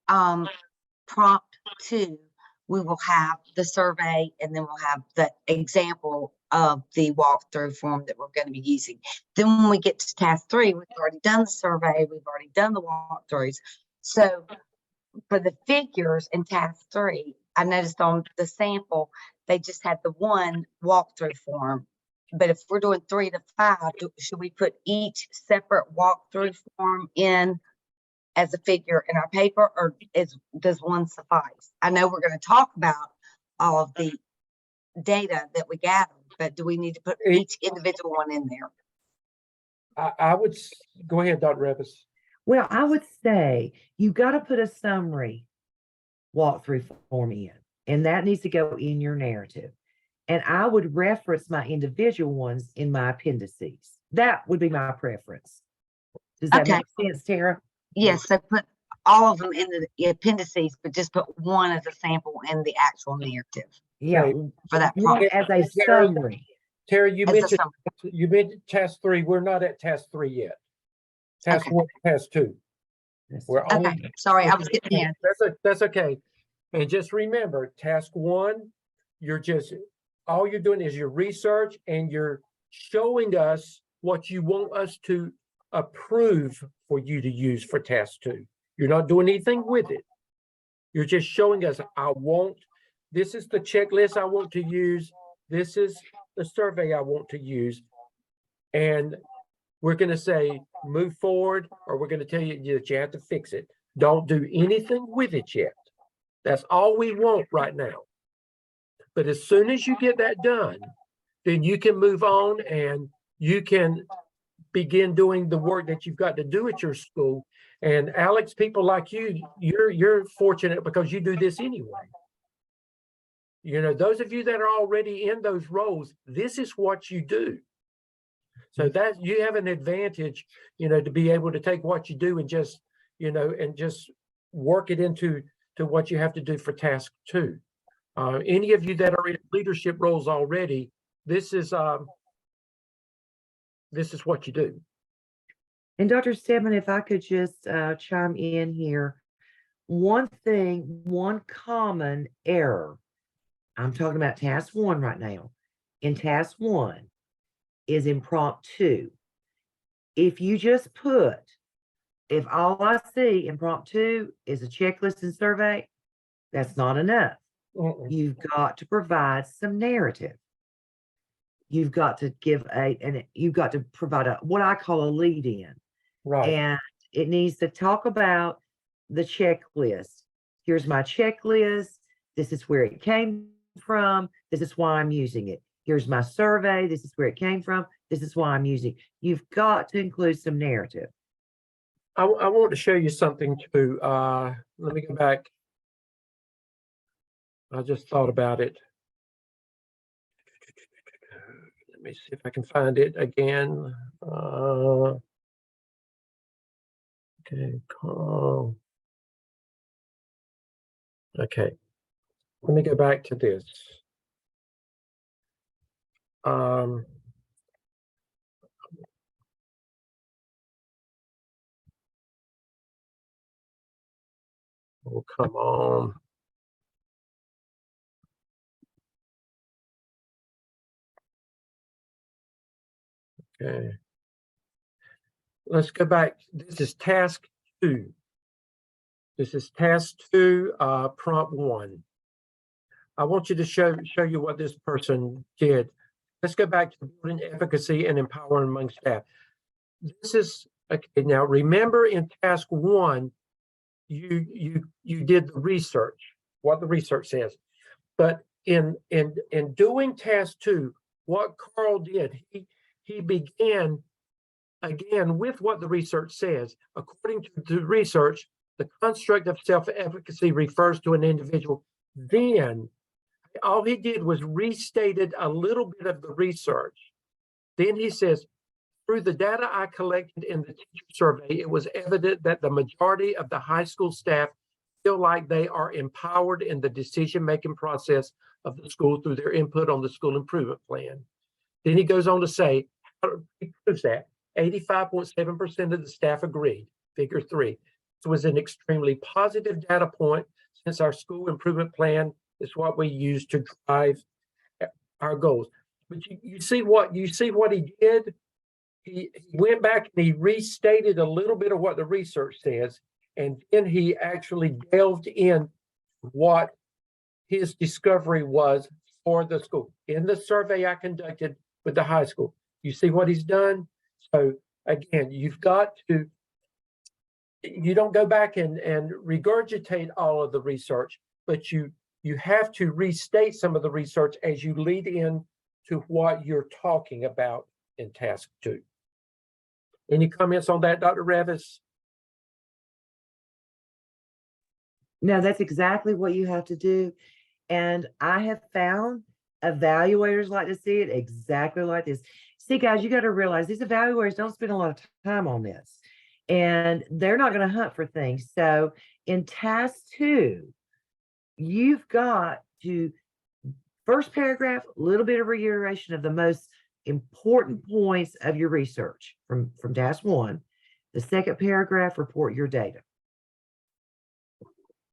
G: prompt 2, we will have the survey and then we'll have the example of the walkthrough form that we're going to be using. Then when we get to task 3, we've already done the survey, we've already done the walkthroughs. So for the figures in task 3, I noticed on the sample, they just had the one walkthrough form. But if we're doing 3 to 5, should we put each separate walkthrough form in as a figure in our paper, or does one suffice? I know we're going to talk about all of the data that we gathered, but do we need to put each individual one in there?
A: I would go ahead, Dr. Revis.
B: Well, I would say you got to put a summary walkthrough form in, and that needs to go in your narrative. And I would reference my individual ones in my appendices. That would be my preference. Does that make sense, Tara?
G: Yes, so put all of them in the appendices, but just put one as a sample in the actual narrative.
B: Yeah,
A: Okay.
G: For that
B: one
G: prompt.
B: as a summary.
A: Tara, you
G: As a
A: mentioned
G: summary.
A: task 3. We're not at task 3 yet. Task
G: Okay.
A: 1, task 2. We're only
G: Okay, sorry, I was getting ahead.
A: That's okay. And just remember, task 1, all you're doing is your research and you're showing us what you want us to approve for you to use for task 2. You're not doing anything with it. You're just showing us, this is the checklist I want to use. This is the survey I want to use. And we're going to say, move forward, or we're going to tell you that you have to fix it. Don't do anything with it yet. That's all we want right now. But as soon as you get that done, then you can move on and you can begin doing the work that you've got to do at your school. And Alex, people like you're fortunate because you do this anyway. You know, those of you that are already in those roles, this is what you do. So that you have an advantage, to be able to take what you do and just work it into what you have to do for task 2. Any of you that are in leadership roles already, this is what you do.
B: And Dr. Stedman, if I could just chime in here, one common error, I'm talking about task 1 right now. In task 1 is in prompt 2. If you just if all I see in prompt 2 is a checklist and survey, that's not enough. You've got to provide some narrative. You've got to you've got to provide what I call a lead in.
A: Right.
B: And it needs to talk about the checklist. Here's my checklist. This is where it came from. This is why I'm using it. Here's my survey. This is where it came from. This is why I'm using it. You've got to include some narrative.
A: I want to show you something too. Let me go back. I just thought about it. Let me see if I can find it again. Okay, call. Okay, let me go back to this. Oh, come on. Okay. Let's go back. This is task 2. This is task 2, prompt 1. I want you to show you what this person did. Let's go back to building efficacy and empowering among staff. This is okay. Now remember, in task 1, you did the research. what the research says. But in doing task 2, what Carl did, he began again with what the research says. According to the research, the construct of self-efficacy refers to an individual. Then all he did was restated a little bit of the research. Then he says, through the data I collected in the teacher survey, it was evident that the majority of the high school staff feel like they are empowered in the decision-making process of the school through their input on the school improvement plan. Then he goes on to say, he proves that 85.7% of the staff agreed, figure 3. This was an extremely positive data point since our school improvement plan is what we use to drive our goals. But you see what he did? He went back and he restated a little bit of what the research says, and then he actually delved in what his discovery was for the school. In the survey I conducted with the high school, you see what he's done? So again, you've got to, you don't go back and regurgitate all of the research, but you have to restate some of the research as you lead in to what you're talking about in task 2. Any comments on that, Dr. Revis?
B: No, that's exactly what you have to do. And I have found evaluators like to see it exactly like this. See, guys, you got to realize these evaluators don't spend a lot of time on this, and they're not going to hunt for things. So in task 2, you've got to, first paragraph, a little bit of reiteration of the most important points of your research from task 1. The second paragraph, report your data.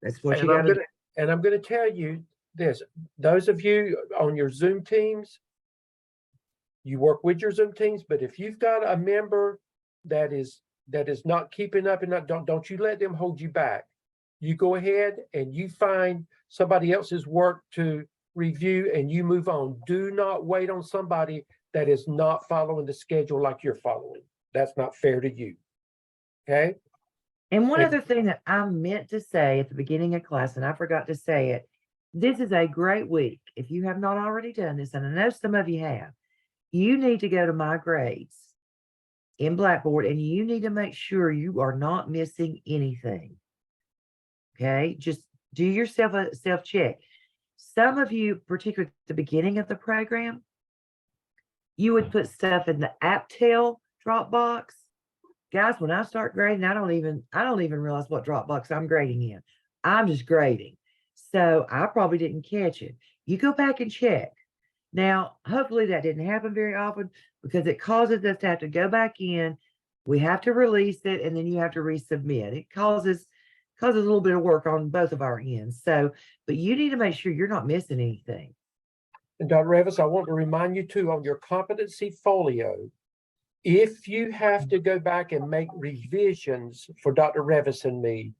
B: That's what you got to do.
A: And I'm going to tell you this, those of you on your Zoom teams, you work with your Zoom teams, but if you've got a member that is not keeping up, and don't you let them hold you back. You go ahead and you find somebody else's work to review and you move on. Do not wait on somebody that is not following the schedule like you're following. That's not fair to you. Okay?
B: And one other thing that I meant to say at the beginning of class, and I forgot to say it, this is a great week. If you have not already done this, and I know some of you have, you need to go to My Grades in Blackboard, and you need to make sure you are not missing anything. Okay? Just do yourself a self-check. Some of you, particularly at the beginning of the program, you would put stuff in the AAPTEL Dropbox. Guys, when I start grading, I don't even realize what Dropbox I'm grading in. I'm just grading. So I probably didn't catch it. You go back and check. Now, hopefully that didn't happen very often because it causes us to have to go back in. We have to release it, and then you have to resubmit. It causes a little bit of work on both of our ends. So, but you need to make sure you're not missing anything.
A: And Dr. Revis, I want to remind you too, on your competency folio, if you have to go back and make revisions for Dr. Revis and me,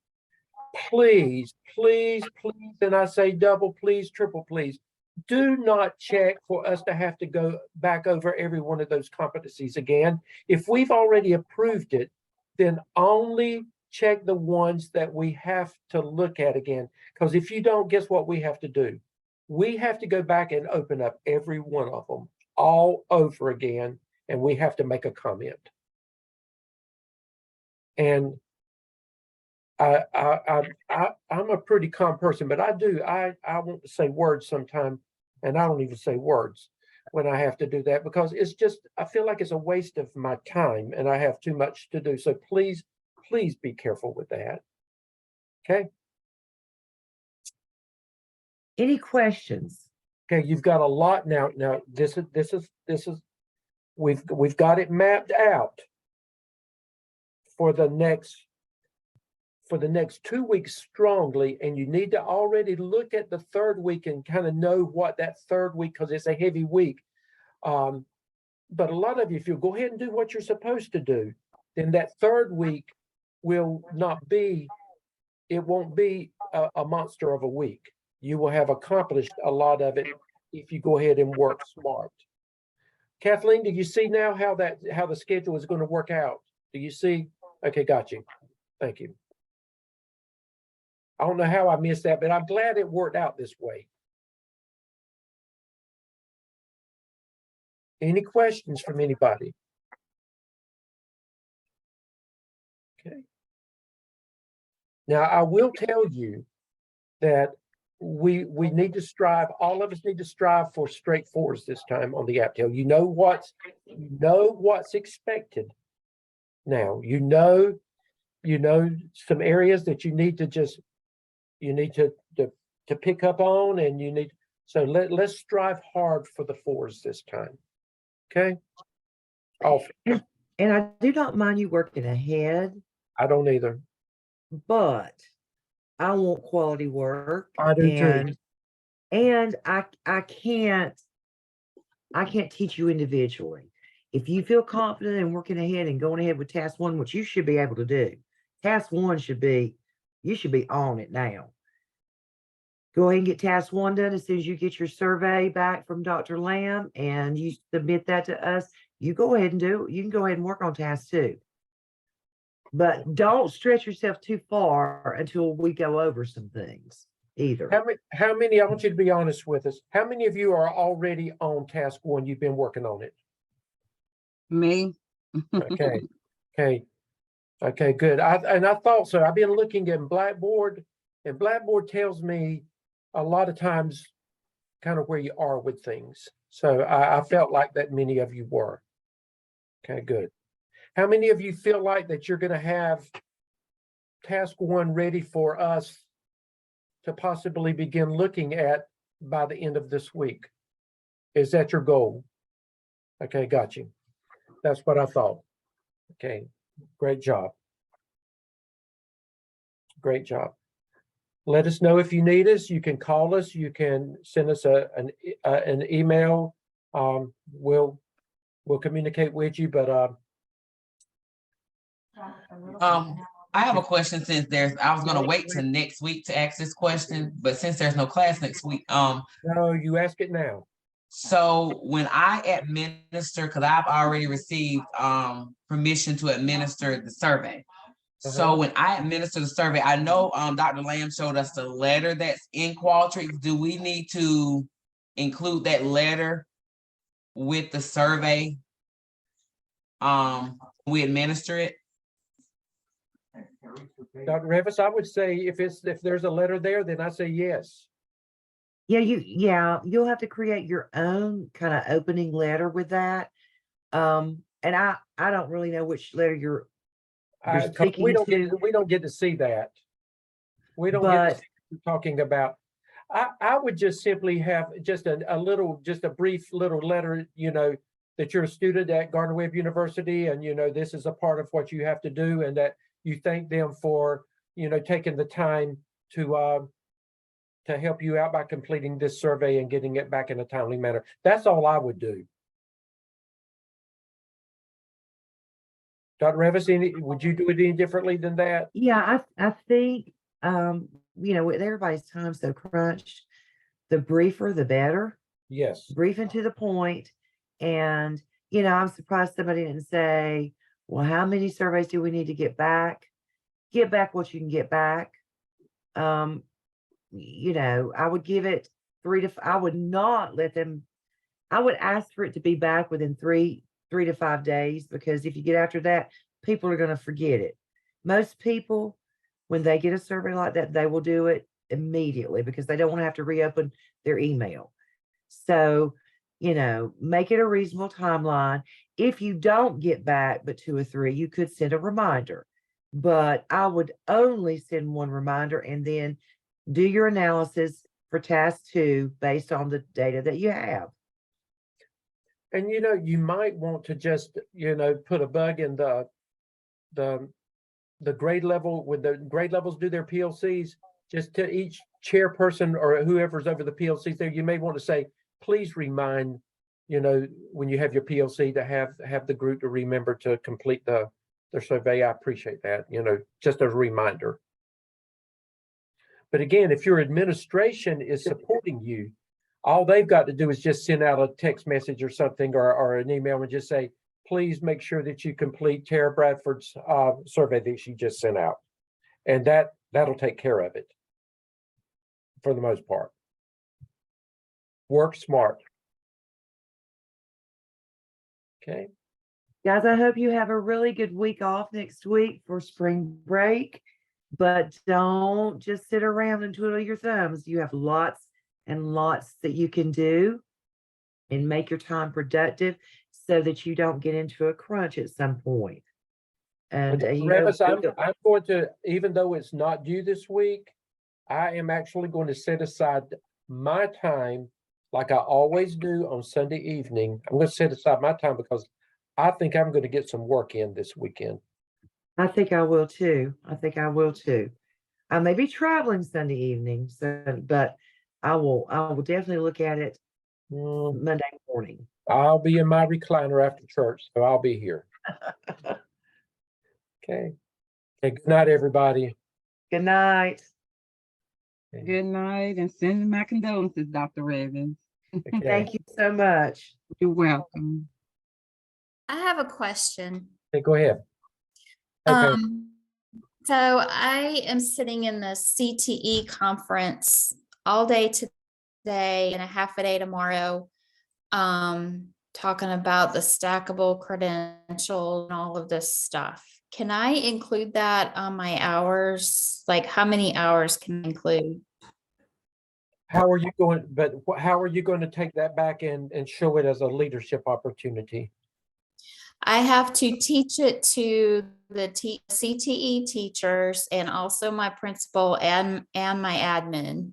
A: please, please, please, and I say double please, triple please, do not check for us to have to go back over every one of those competencies again. If we've already approved it, then only check the ones that we have to look at again. Because if you don't, guess what we have to do? We have to go back and open up every one of them all over again, and we have to make a comment. And I'm a pretty calm person, but I want to say words sometimes, and I don't even say words when I have to do that because it's just, I feel like it's a waste of my time and I have too much to do. So please, please be careful with that. Okay.
B: Any questions?
A: Okay, you've got a lot now. Now this is we've got it mapped out for the next 2 weeks strongly, and you need to already look at the third week and kind of know what that third week, because it's a heavy week. But a lot of you, if you go ahead and do what you're supposed to do, then that third week will not be, it won't be a monster of a week. You will have accomplished a lot of it if you go ahead and work smart. Kathleen, do you see now how the schedule is going to work out? Do you see? Okay, got you. Thank you. I don't know how I missed that, but I'm glad it worked out this way. Any questions from anybody? Okay. Now, I will tell you that we need to strive, all of us need to strive for straight fours this time on the AAPTEL. You know what's expected now. You know some areas that you need to pick up on, and so let's strive hard for the fours this time. Okay.
B: And I do not mind you working ahead,
A: I don't either.
B: but I want quality work.
A: I do too.
B: And I can't teach you individually. If you feel confident in working ahead and going ahead with task 1, which you should be able to do, task 1 you should be on it now. Go ahead and get task 1 done as soon as you get your survey back from Dr. Lamb and you submit that to us. You go ahead and you can go ahead and work on task 2. But don't stretch yourself too far until we go over some things either.
A: How many, I want you to be honest with us. How many of you are already on task 1? You've been working on it.
E: Me.
A: Okay. Okay, good. I thought so. I've been looking at Blackboard, and Blackboard tells me a lot of times kind of where you are with things. So I felt like that many of you were. Okay, good. How many of you feel like that you're going to have task 1 ready for us to possibly begin looking at by the end of this week? Is that your goal? Okay, got you. That's what I thought. Okay, great job. Great job. Let us know if you need us. You can call us. You can send us an email. We'll communicate with you. But
D: I have a question since I was gonna wait till next week to ask this question, but since there's no class next week,
A: no, you ask it now.
D: So when I administer, because I've already received permission to administer the survey. So when I administer the survey, I know Dr. Lamb showed us the letter that's in Qualtrics. Do we need to include that letter with the survey? We administer it.
A: Dr. Revis, I would say if there's a letter there, then I say yes.
B: Yeah, you'll have to create your own kind of opening letter with that. And I don't really know which letter you're speaking to.
A: We don't get to see that. We don't get to see what you're talking about. I would just simply have just a brief little letter, that you're a student at Gardner-Webb University, and this is a part of what you have to do, and that you thank them for taking the time to help you out by completing this survey and getting it back in a timely manner. That's all I would do. Dr. Revis, would you do it any differently than that?
B: Yeah, I think with everybody's time so crunched, the briefer the better.
A: Yes.
B: Brief and to the point. And I'm surprised somebody didn't say, well, how many surveys do we need to get back? Get back what you can get back. I would give it I would not let them, I would ask for it to be back within 3 to 5 days, because if you get after that, people are going to forget it. Most people, when they get a survey like that, they will do it immediately because they don't want to have to reopen their email. So, make it a reasonable timeline. If you don't get back but 2 or 3, you could send a reminder. But I would only send 1 reminder and then do your analysis for task 2 based on the data that you have.
A: And you might want to just put a bug in the grade level when the grade levels do their PLCs, just to each chairperson or whoever's over the PLCs there, you may want to say, please remind when you have your PLC to have the group to remember to complete their survey. I appreciate that, just a reminder. But again, if your administration is supporting you, all they've got to do is just send out a text message or something or an email and just say, please make sure that you complete Tara Bradford's survey that she just sent out. And that'll take care of it. for the most part. Work smart. Okay.
B: Guys, I hope you have a really good week off next week for spring break, but don't just sit around and twiddle your thumbs. You have lots and lots that you can do and make your time productive so that you don't get into a crunch at some point. And
A: But Travis, I'm going to, even though it's not due this week, I am actually going to set aside my time like I always do on Sunday evening. I'm going to set aside my time because I think I'm going to get some work in this weekend.
B: I think I will too. I think I will too. I may be traveling Sunday evening, but I will definitely look at it Monday morning.
A: I'll be in my recliner after church, so I'll be here. Okay. Okay. Good night, everybody.
B: Good night.
E: Good night, and send my condolences, Dr. Evans.
A: Okay.
B: Thank you so much.
E: You're welcome.
H: I have a question.
A: Okay, go ahead. Okay.
H: So I am sitting in the CTE conference all day today and a half a day tomorrow, talking about the stackable credential and all of this stuff. Can I include that on my hours? Like, how many hours can I include?
A: How are you going, but how are you going to take that back and show it as a leadership opportunity?
H: I have to teach it to the CTE teachers and also my principal and my admin.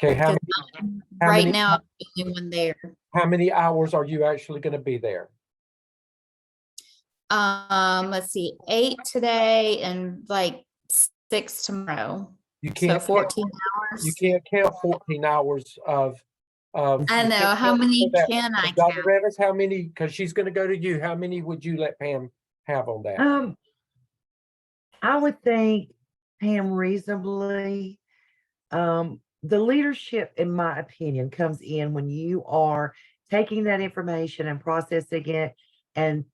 A: Okay, how
H: Right
A: many,
H: now, I'm the only one there.
A: how many hours are you actually going to be there?
H: Let's see, 8 today and like 6 tomorrow.
A: You
H: So
A: can't
H: 14 hours.
A: you can't count 14 hours of
H: I know. How many can I count?
A: Dr. Evans, how many, because she's going to go to you, how many would you let Pam have on that?
B: I would think, Pam, reasonably, the leadership, in my opinion, comes in when you are taking that information and processing it and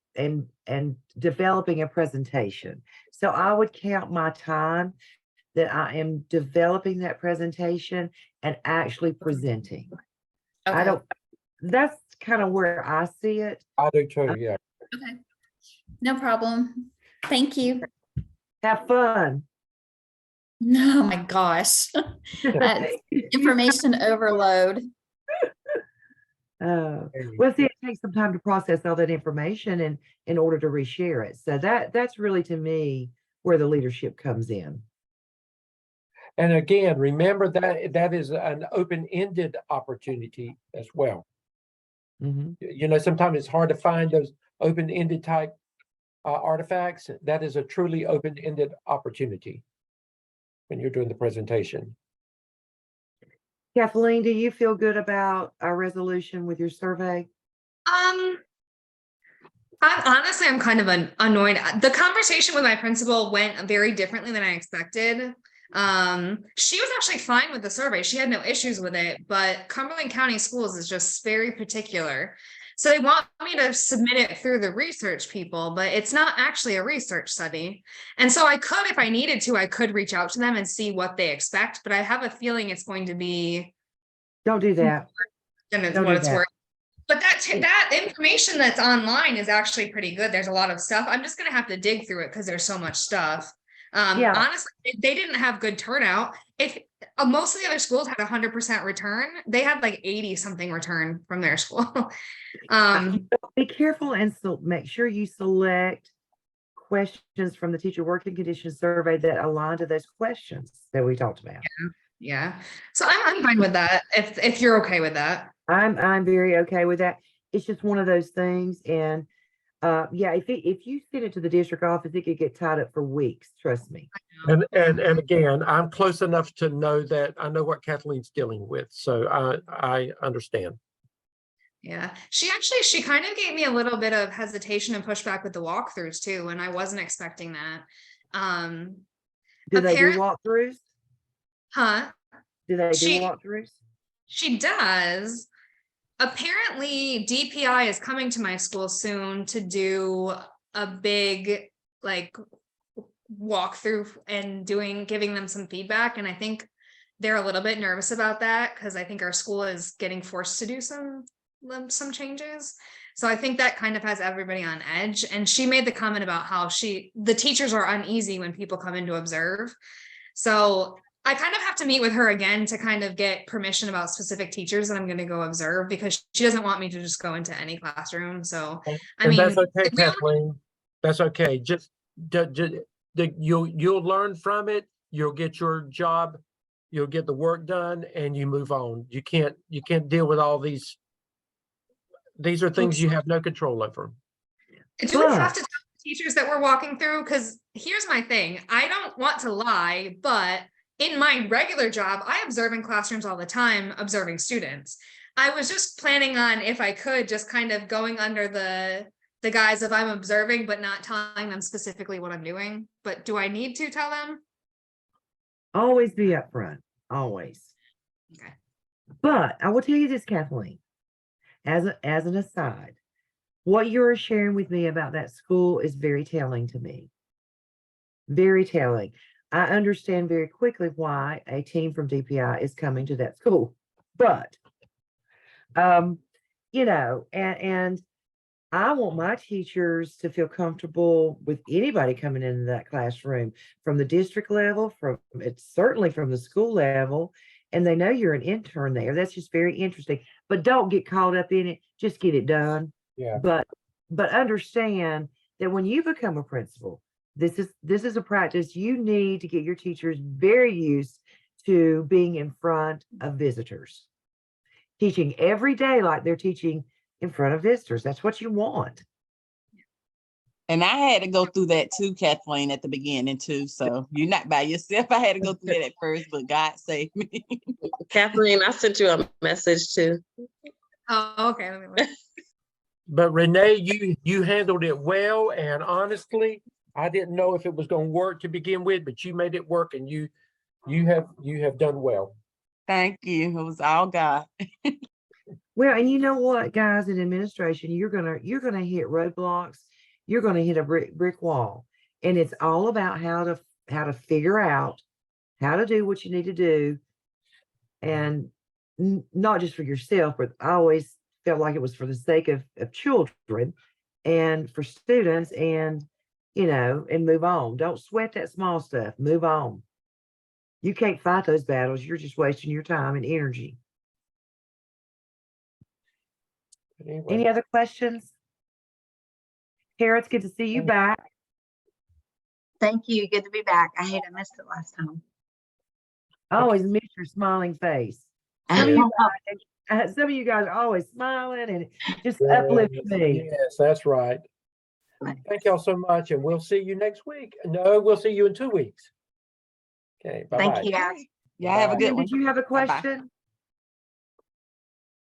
B: developing a presentation. So I would count my time that I am developing that presentation and actually presenting.
H: Okay.
B: That's kind of where I see it.
A: I do too, yeah.
H: Okay. No problem. Thank you.
B: Have fun.
H: Oh my gosh. Information overload.
B: Well, see, it takes some time to process all that information and in order to reshare it. So that's really, to me, where the leadership comes in.
A: And again, remember that that is an open-ended opportunity as well. You know, sometimes it's hard to find those open-ended type artifacts. That is a truly open-ended opportunity when you're doing the presentation.
B: Kathleen, do you feel good about our resolution with your survey?
C: I'm kind of annoyed. The conversation with my principal went very differently than I expected. She was actually fine with the survey. She had no issues with it, but Cumberland County Schools is just very particular. So they want me to submit it through the research people, but it's not actually a research study. And so I could, if I needed to, I could reach out to them and see what they expect, but I have a feeling it's going to be.
B: Don't do that.
C: What it's worth. But that information that's online is actually pretty good. There's a lot of stuff. I'm just going to have to dig through it because there's so much stuff. Honestly, they didn't have good turnout. If most of the other schools had 100% return, they had like 80 something return from their school.
B: Be careful and make sure you select questions from the teacher working conditions survey that align to those questions that we talked about.
C: Yeah. So I'm fine with that. If you're okay with that.
B: I'm very okay with that. It's just one of those things. And yeah, if you send it to the district office, it could get tied up for weeks. Trust me.
A: And again, I'm close enough to know that I know what Kathleen's dealing with, so I understand.
C: Yeah, she kind of gave me a little bit of hesitation and pushback with the walkthroughs too, and I wasn't expecting that.
B: Do they do walkthroughs?
C: Huh?
B: Do they do walkthroughs?
C: She does. Apparently DPI is coming to my school soon to do a big like walkthrough and giving them some feedback. And I think they're a little bit nervous about that because I think our school is getting forced to do some changes. So I think that kind of has everybody on edge. And she made the comment about how the teachers are uneasy when people come in to observe. So I kind of have to meet with her again to kind of get permission about specific teachers that I'm going to go observe, because she doesn't want me to just go into any classroom. So, I mean,
A: that's okay, Kathleen. That's okay. Just you'll learn from it. You'll get your job. You'll get the work done, and you move on. You can't deal with all these. These are things you have no control over.
C: Do we have to tell the teachers that we're walking through? Because here's my thing. I don't want to lie, but in my regular job, I observe in classrooms all the time, observing students. I was just planning on, if I could, just kind of going under the guise of I'm observing, but not telling them specifically what I'm doing. But do I need to tell them?
B: Always be upfront, always.
C: Okay.
B: But I will tell you this, Kathleen, as an aside, what you're sharing with me about that school is very telling to me. Very telling. I understand very quickly why a team from DPI is coming to that school. But, you know, and I want my teachers to feel comfortable with anybody coming into that classroom from the district level, it's certainly from the school level, and they know you're an intern there. That's just very interesting. But don't get caught up in it. Just get it done.
A: Yeah.
B: But understand that when you become a principal, this is a practice you need to get your teachers very used to being in front of visitors, teaching every day like they're teaching in front of visitors. That's what you want.
E: And I had to go through that too, Kathleen, at the beginning too. So you're not by yourself. I had to go through that at first, but God saved me.
I: Kathleen, I sent you a message too.
C: Oh, okay. Let me look.
A: But Renee, you handled it well, and honestly, I didn't know if it was going to work to begin with, but you made it work, and you have done well.
E: Thank you. It was all God.
B: Well, and you know what, guys, in administration, you're gonna hit roadblocks. You're gonna hit a brick wall, and it's all about how to figure out how to do what you need to do, and not just for yourself, but I always felt like it was for the sake of children and for students, and you know, and move on. Don't sweat that small stuff. Move on. You can't fight those battles. You're just wasting your time and energy.
A: Anyway.
B: Any other questions? Kara, it's good to see you back.
G: Thank you. Good to be back. I hate I missed it last time.
B: I always miss your smiling face. Some of you guys are always smiling and just uplift me.
A: Yes, that's right. Thank y'all so much, and we'll see you next week. No, we'll see you in 2 weeks. Okay, bye-bye.
G: Thank you, guys.
E: Yeah, have a good
B: Pam,
E: one.
B: did you have a
E: Bye-bye.
B: question?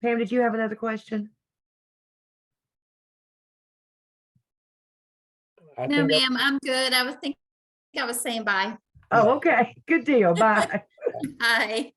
B: Pam, did you have another question?
H: No, ma'am, I'm good. I was saying bye.
B: Oh, okay. Good deal. Bye.
H: Bye.